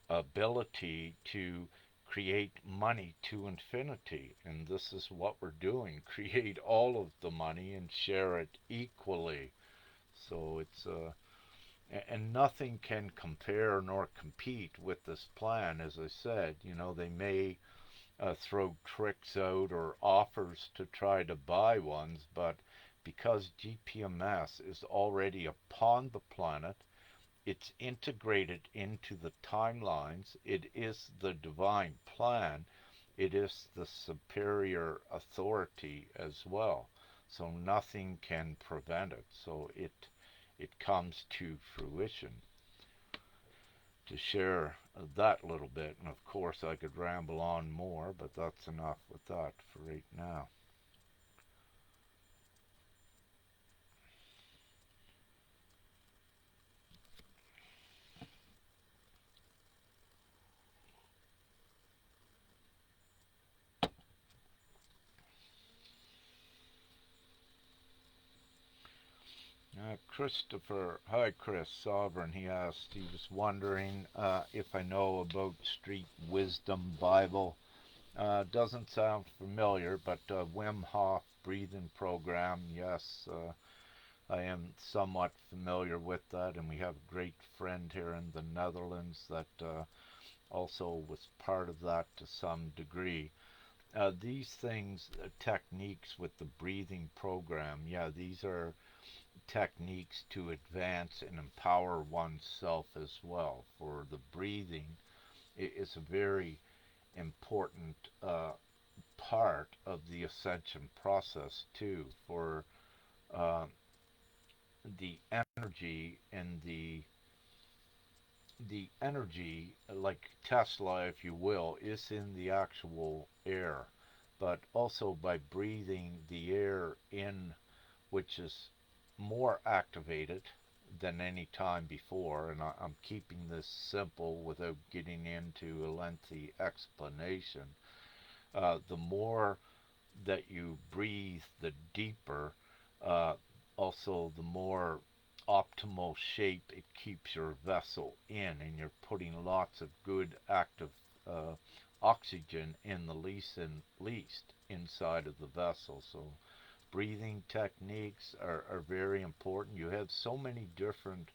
ability to create money to infinity. And this is what we're doing, create all of the money and share it equally. So it's and nothing can compare nor compete with this plan. As I said, they may throw tricks out or offers to try to buy ones, but because GPMS is already upon the planet, it's integrated into the timelines, it is the divine plan, it is the superior authority as well. So nothing can prevent it. So it comes to fruition. To share that little bit, and of course I could ramble on more, but that's enough with that for right now. Christopher, hi Chris, Sovereign, he asked, he was wondering if I know about Street Wisdom Bible. Doesn't sound familiar, but Wim Hof breathing program, yes, I am somewhat familiar with that, and we have a great friend here in the Netherlands that also was part of that to some degree. These things, techniques with the breathing program, yeah, these are techniques to advance and empower oneself as well. For the breathing, it's a very important part of the ascension process too. For uh, the energy and the energy, like Tesla, if you will, is in the actual air, but also by breathing the air in, which is more activated than any time before. And I'm keeping this simple without getting into a lengthy explanation. The more that you breathe, the deeper, uh, also the more optimal shape it keeps your vessel in, and you're putting lots of good active uh, oxygen in the least inside of the vessel. So breathing techniques are very important. You have so many different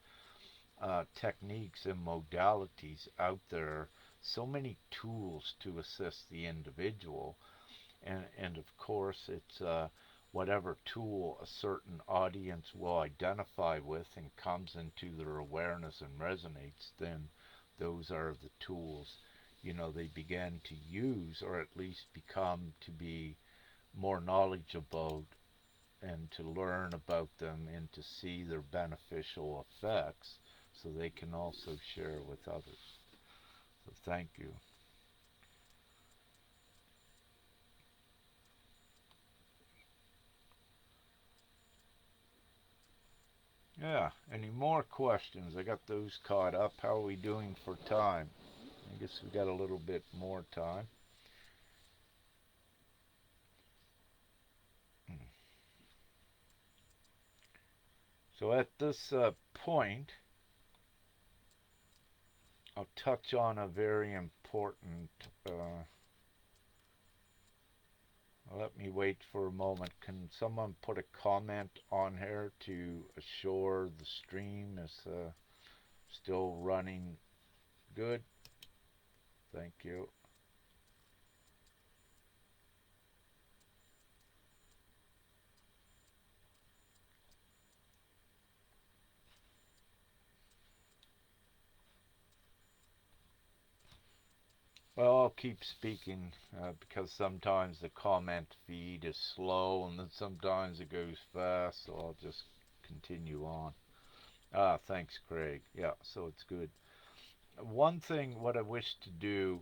techniques and modalities out there, so many tools to assist the individual, and of course it's whatever tool a certain audience will identify with and comes into their awareness and resonates, then those are the tools they begin to use, or at least become to be more knowledgeable and to learn about them and to see their beneficial effects so they can also share with others. So thank you. Yeah, any more questions? I got those caught up. How are we doing for time? I guess we got a little bit more time. So at this point, I'll touch on a very important. Let me wait for a moment. Can someone put a comment on here to assure the stream is still running good? Thank you. Well, I'll keep speaking because sometimes the comment feed is slow and then sometimes it goes fast, so I'll just continue on. Thanks, Craig. Yeah, so it's good. One thing, what I wish to do,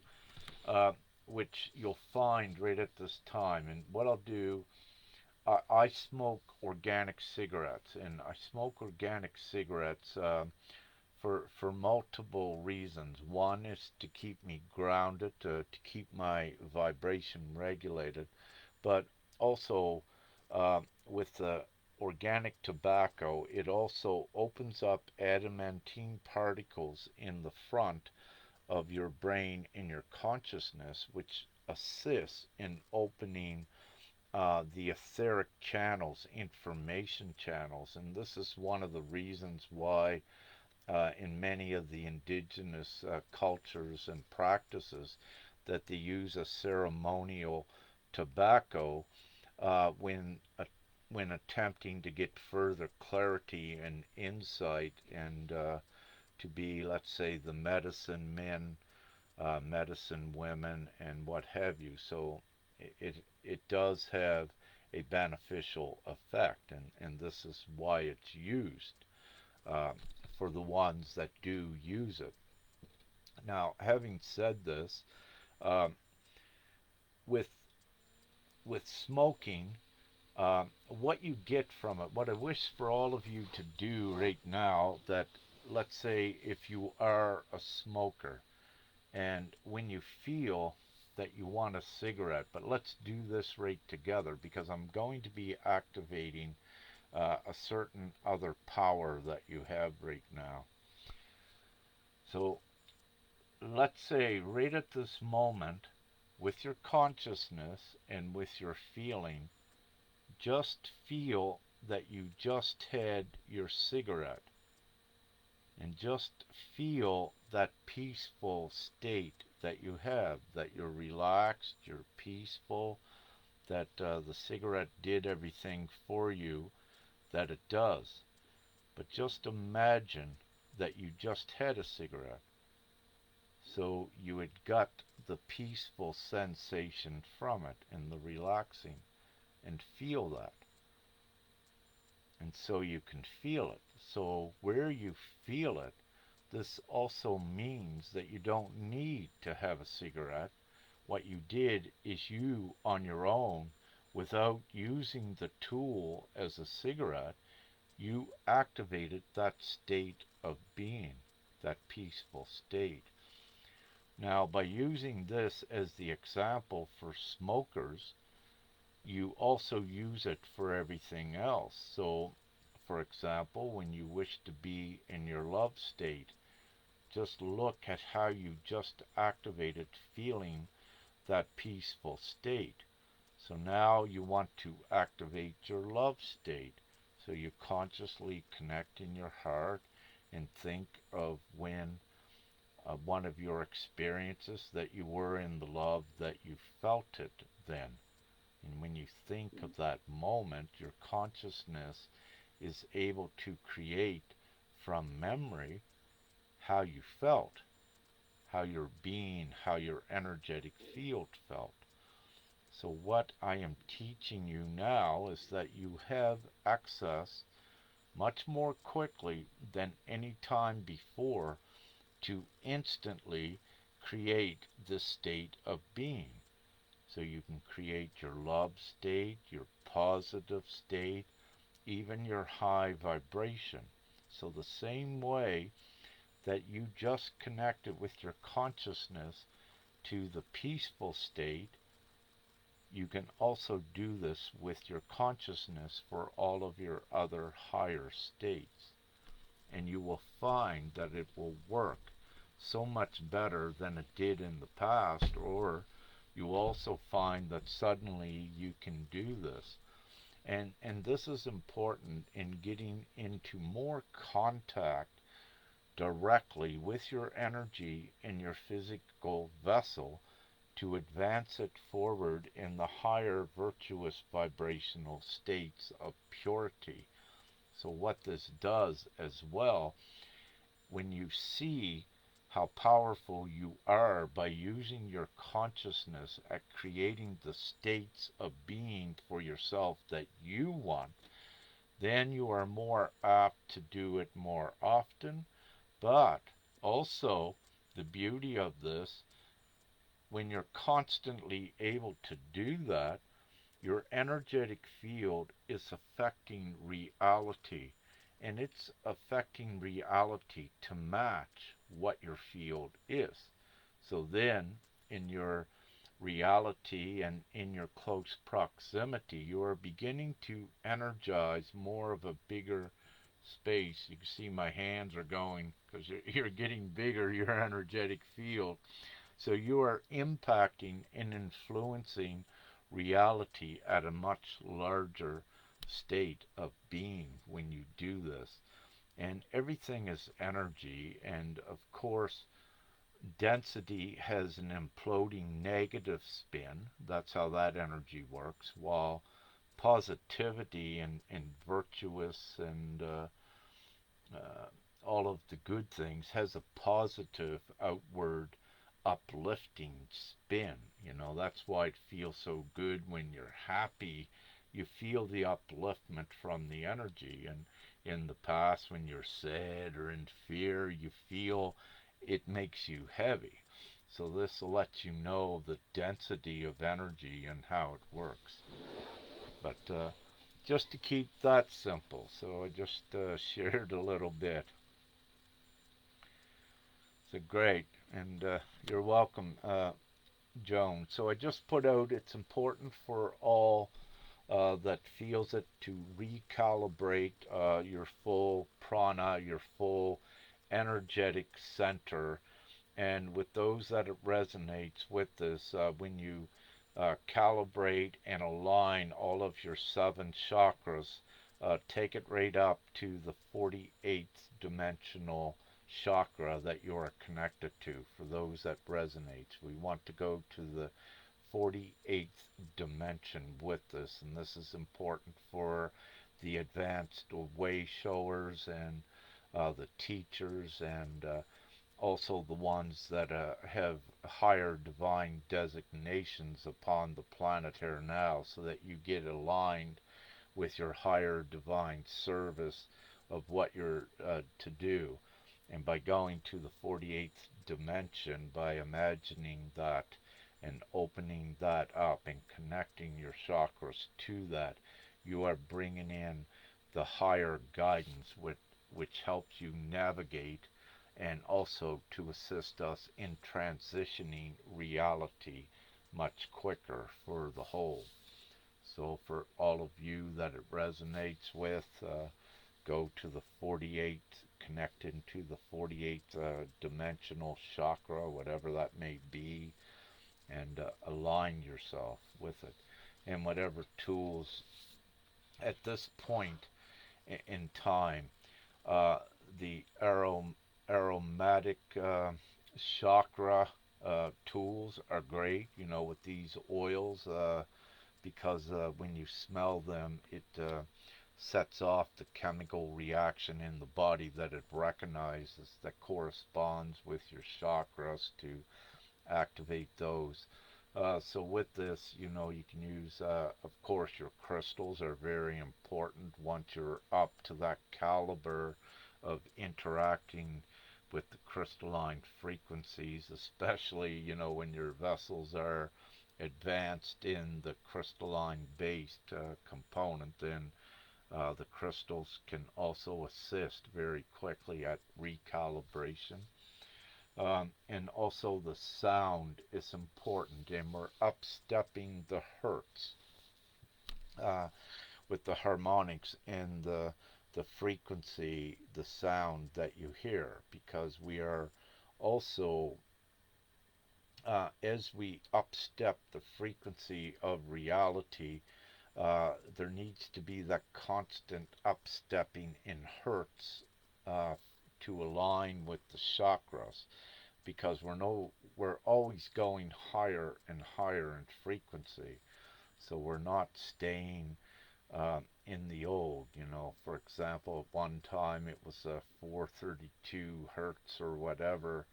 uh, which you'll find right at this time. And what I'll do, I smoke organic cigarettes, and I smoke organic cigarettes for multiple reasons. One is to keep me grounded, to keep my vibration regulated, but also with the organic tobacco, it also opens up adamantine particles in the front of your brain in your consciousness, which assists in opening the etheric channels, information channels. And this is one of the reasons why in many of the indigenous cultures and practices that they use a ceremonial tobacco when when attempting to get further clarity and insight and to be, let's say, the medicine men, medicine women, and what have you. So it does have a beneficial effect, and this is why it's used um, for the ones that do use it. Now, having said this, um, with smoking, what you get from it, what I wish for all of you to do right now, that let's say if you are a smoker, and when you feel that you want a cigarette, but let's do this right together because I'm going to be activating a certain other power that you have right now. So let's say right at this moment, with your consciousness and with your feeling, just feel that you just had your cigarette and just feel that peaceful state that you have, that you're relaxed, you're peaceful, that the cigarette did everything for you that it does. But just imagine that you just had a cigarette. So you had got the peaceful sensation from it and the relaxing, and feel that. And so you can feel it. So where you feel it, this also means that you don't need to have a cigarette. What you did is you, on your own, without using the tool as a cigarette, you activated that state of being, that peaceful state. Now, by using this as the example for smokers, you also use it for everything else. So, for example, when you wish to be in your love state, just look at how you just activated feeling that peaceful state. So now you want to activate your love state. So you consciously connect in your heart and think of when one of your experiences that you were in the love that you felt it then. And when you think of that moment, your consciousness is able to create from memory how you felt, how your being, how your energetic field felt. So what I am teaching you now is that you have access much more quickly than any time before to instantly create this state of being. So you can create your love state, your positive state, even your high vibration. So the same way that you just connected with your consciousness to the peaceful state, you can also do this with your consciousness for all of your other higher states. And you will find that it will work so much better than it did in the past, or you also find that suddenly you can do this. And this is important in getting into more contact directly with your energy in your physical vessel to advance it forward in the higher virtuous vibrational states of purity. So what this does as well, when you see how powerful you are by using your consciousness at creating the states of being for yourself that you want, then you are more apt to do it more often. But also, the beauty of this, when you're constantly able to do that, your energetic field is affecting reality, and it's affecting reality to match what your field is. So then, in your reality and in your close proximity, you are beginning to energize more of a bigger space. You can see my hands are going because you're getting bigger, your energetic field. So you are impacting and influencing reality at a much larger state of being when you do this. And everything is energy, and of course, density has an imploding negative spin. That's how that energy works, while positivity and virtuous and uh, all of the good things has a positive outward uplifting spin. That's why it feels so good when you're happy. You feel the upliftment from the energy. And in the past, when you're sad or in fear, you feel it makes you heavy. So this will let you know the density of energy and how it works. But just to keep that simple, so I just shared a little bit. So great, and you're welcome, Joan. So I just put out, it's important for all that feels it to recalibrate your full prana, your full energetic center. And with those that it resonates with this, when you calibrate and align all of your 7 chakras, take it right up to the 48th dimensional chakra that you are connected to. For those that resonates, we want to go to the 48th dimension with this, and this is important for the advanced Wayshowers and the teachers, and also the ones that have higher divine designations upon the planet here now, so that you get aligned with your higher divine service of what you're to do. And by going to the 48th dimension, by imagining that and opening that up and connecting your chakras to that, you are bringing in the higher guidance which helps you navigate, and also to assist us in transitioning reality much quicker for the whole. So for all of you that it resonates with, go to the 48th, connect into the 48th dimensional chakra, whatever that may be, and align yourself with it. And whatever tools at this point in time, uh, the aromatic chakra tools are great, with these oils, because when you smell them, it sets off the chemical reaction in the body that it recognizes that corresponds with your chakras to activate those. So with this, you can use, of course, your crystals are very important once you're up to that caliber of interacting with the crystalline frequencies, especially, when your vessels are advanced in the crystalline based component. Then the crystals can also assist very quickly at recalibration. And also the sound is important, and we're upstepping the hertz uh, with the harmonics and the frequency, the sound that you hear, because we are also, as we upstep the frequency of reality, there needs to be that constant upstepping in hertz to align with the chakras, because we're always going higher and higher in frequency. So we're not staying in the old. For example, at one time it was 432 hertz or whatever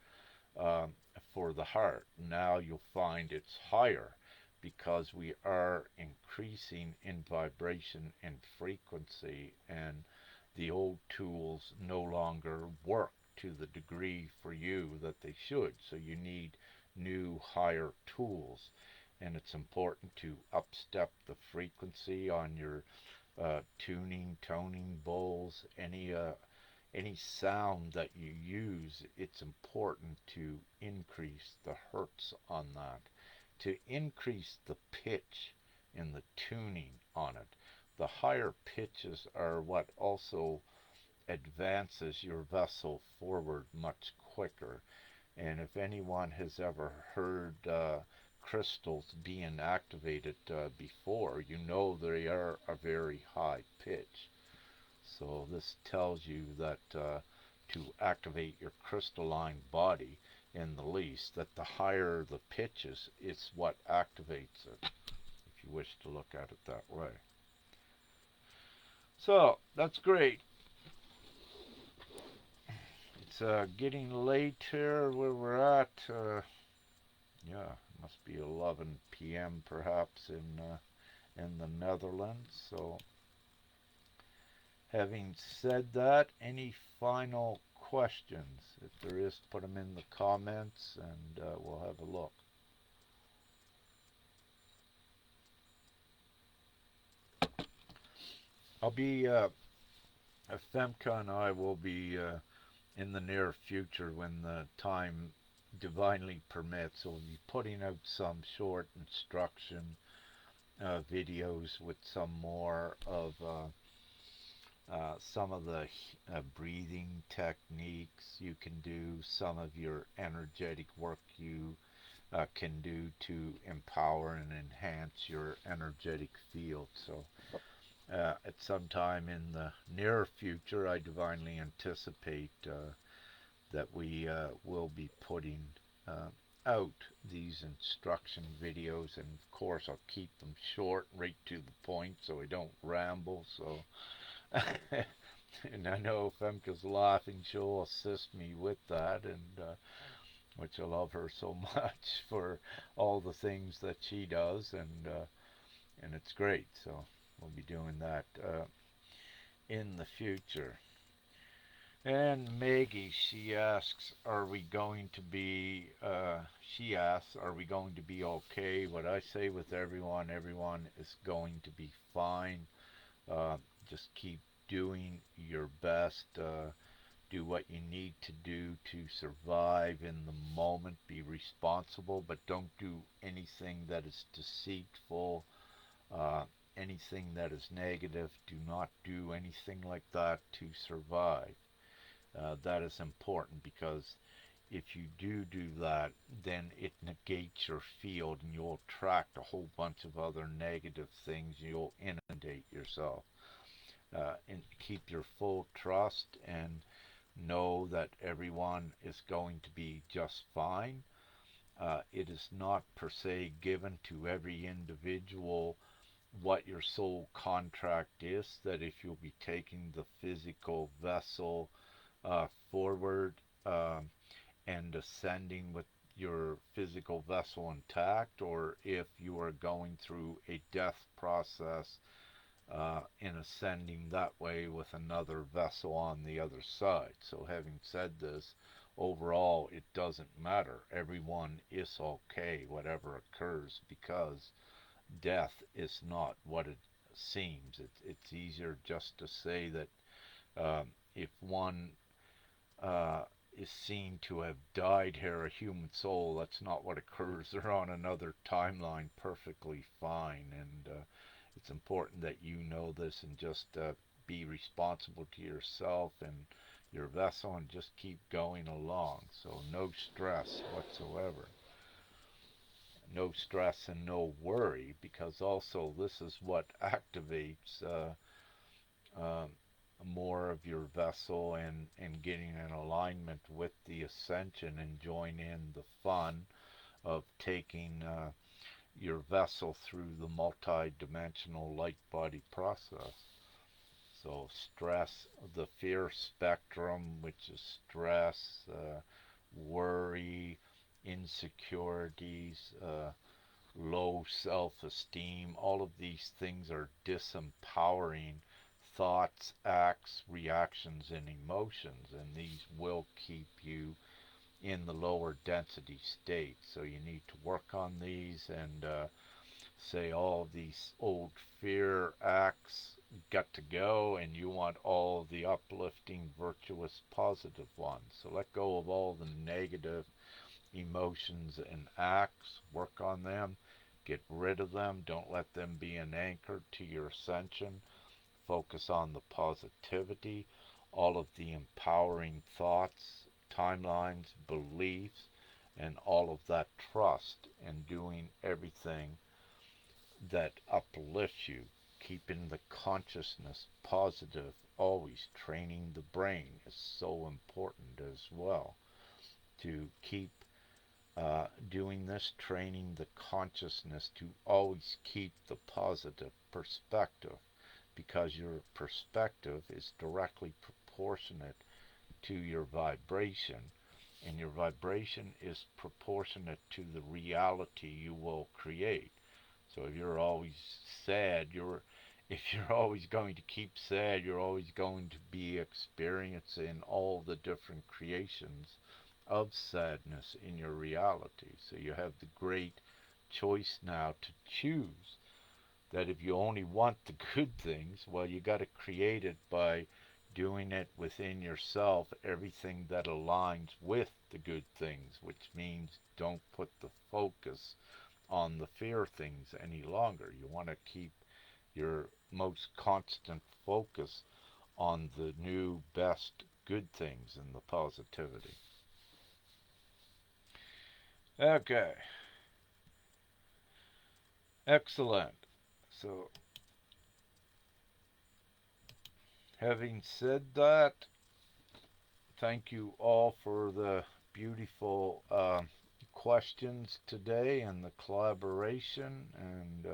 um, for the heart. Now you'll find it's higher, because we are increasing in vibration and frequency, and the old tools no longer work to the degree for you that they should. So you need new higher tools. And it's important to upstep the frequency on your tuning, toning bowls, any sound that you use. It's important to increase the hertz on that, to increase the pitch in the tuning on it. The higher pitches are what also advances your vessel forward much quicker. And if anyone has ever heard crystals being activated before, you know they are a very high pitch. So this tells you that to activate your crystalline body in the least, that the higher the pitches, it's what activates it, if you wish to look at it that way. So that's great. It's getting late here where we're at. Yeah, it must be 11 p.m. perhaps in the Netherlands. So, having said that, any final questions? If there is, put them in the comments, and we'll have a look. I'll be Femke and I will be in the near future, when the time divinely permits, we'll be putting out some short instruction videos with some more of some of the breathing techniques you can do, some of your energetic work you can do to empower and enhance your energetic field. So at some time in the near future, I divinely anticipate that we will be putting out these instruction videos, and of course I'll keep them short, right to the point, so I don't ramble. So and I know Femke's laughing, she'll assist me with that, and which I love her so much for all the things that she does, and it's great. So we'll be doing that in the future. And Maggie, she asks, are we going to be, she asks, are we going to be okay? What I say with everyone is going to be fine. Just keep doing your best. Do what you need to do to survive in the moment. Be responsible, but don't do anything that is deceitful, anything that is negative. Do not do anything like that to survive. That is important, because if you do that, then it negates your field, and you'll attract a whole bunch of other negative things. You'll inundate yourself. And keep your full trust, and know that everyone is going to be just fine. It is not per se given to every individual what your soul contract is, that if you'll be taking the physical vessel forward and ascending with your physical vessel intact, or if you are going through a death process in ascending that way with another vessel on the other side. So having said this, overall it doesn't matter. Everyone is okay, whatever occurs, because death is not what it seems. It's easier just to say that if one is seen to have died here, a human soul, that's not what occurs. They're on another timeline perfectly fine, and it's important that you know this, and just be responsible to yourself and your vessel, and just keep going along. So no stress whatsoever. No stress and no worry, because also this is what activates uh, more of your vessel, and getting in alignment with the ascension, and join in the fun of taking your vessel through the multi-dimensional light body process. So stress, the fear spectrum, which is stress, worry, insecurities, low self-esteem, all of these things are disempowering thoughts, acts, reactions, and emotions, and these will keep you in the lower density state. So you need to work on these and say all these old fear acts got to go, and you want all the uplifting, virtuous, positive ones. So let go of all the negative emotions and acts, work on them, get rid of them, don't let them be an anchor to your ascension. Focus on the positivity, all of the empowering thoughts, timelines, beliefs, and all of that trust, and doing everything that uplifts you, keeping the consciousness positive, always training the brain is so important as well. To keep doing this, training the consciousness to always keep the positive perspective, because your perspective is directly proportionate to your vibration, and your vibration is proportionate to the reality you will create. So if you're always sad, if you're always going to keep sad, you're always going to be experiencing all the different creations of sadness in your reality. So you have the great choice now to choose that if you only want the good things, well, you got to create it by doing it within yourself, everything that aligns with the good things, which means don't put the focus on the fear things any longer. You want to keep your most constant focus on the new, best, good things and the positivity. Okay. Excellent. So, having said that, thank you all for the beautiful questions today and the collaboration. And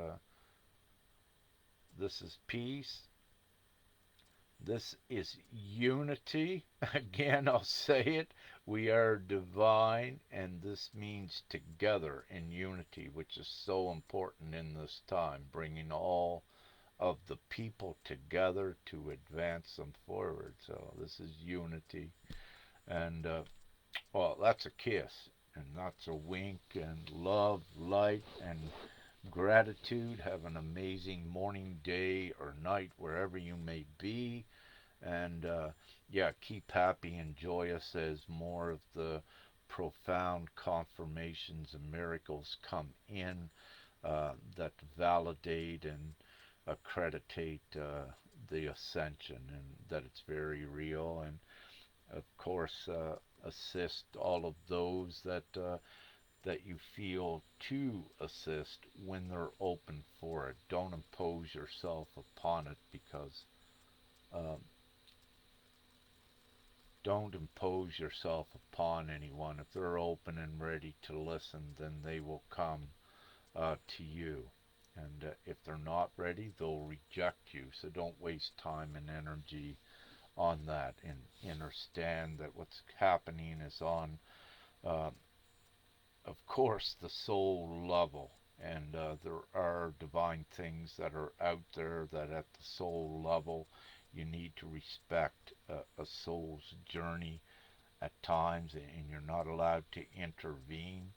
this is peace. This is unity. Again, I'll say it. We are divine, and this means together in unity, which is so important in this time, bringing all of the people together to advance them forward. So this is unity. And, well, that's a kiss, and that's a wink, and love, light, and gratitude. Have an amazing morning, day, or night, wherever you may be. And yeah, keep happy and joyous as more of the profound confirmations and miracles come in that validate and accreditate the ascension, and that it's very real. And of course, assist all of those that you feel to assist when they're open for it. Don't impose yourself upon it, because um, don't impose yourself upon anyone. If they're open and ready to listen, then they will come to you. And if they're not ready, they'll reject you. So don't waste time and energy on that, and understand that what's happening is on, uh, of course, the soul level. And there are divine things that are out there that at the soul level you need to respect a soul's journey at times, and you're not allowed to intervene.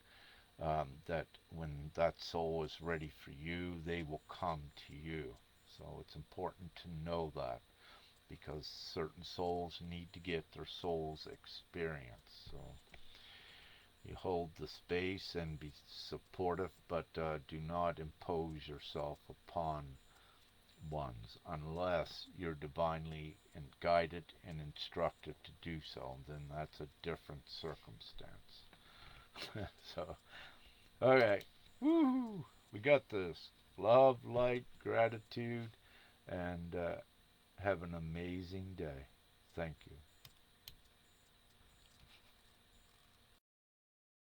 That when that soul is ready for you, they will come to you. So it's important to know that, because certain souls need to get their soul's experience. So you hold the space and be supportive, but do not impose yourself upon ones unless you're divinely guided and instructed to do so. Then that's a different circumstance. So, okay, woohoo! We got this. Love, light, gratitude, and have an amazing day. Thank you.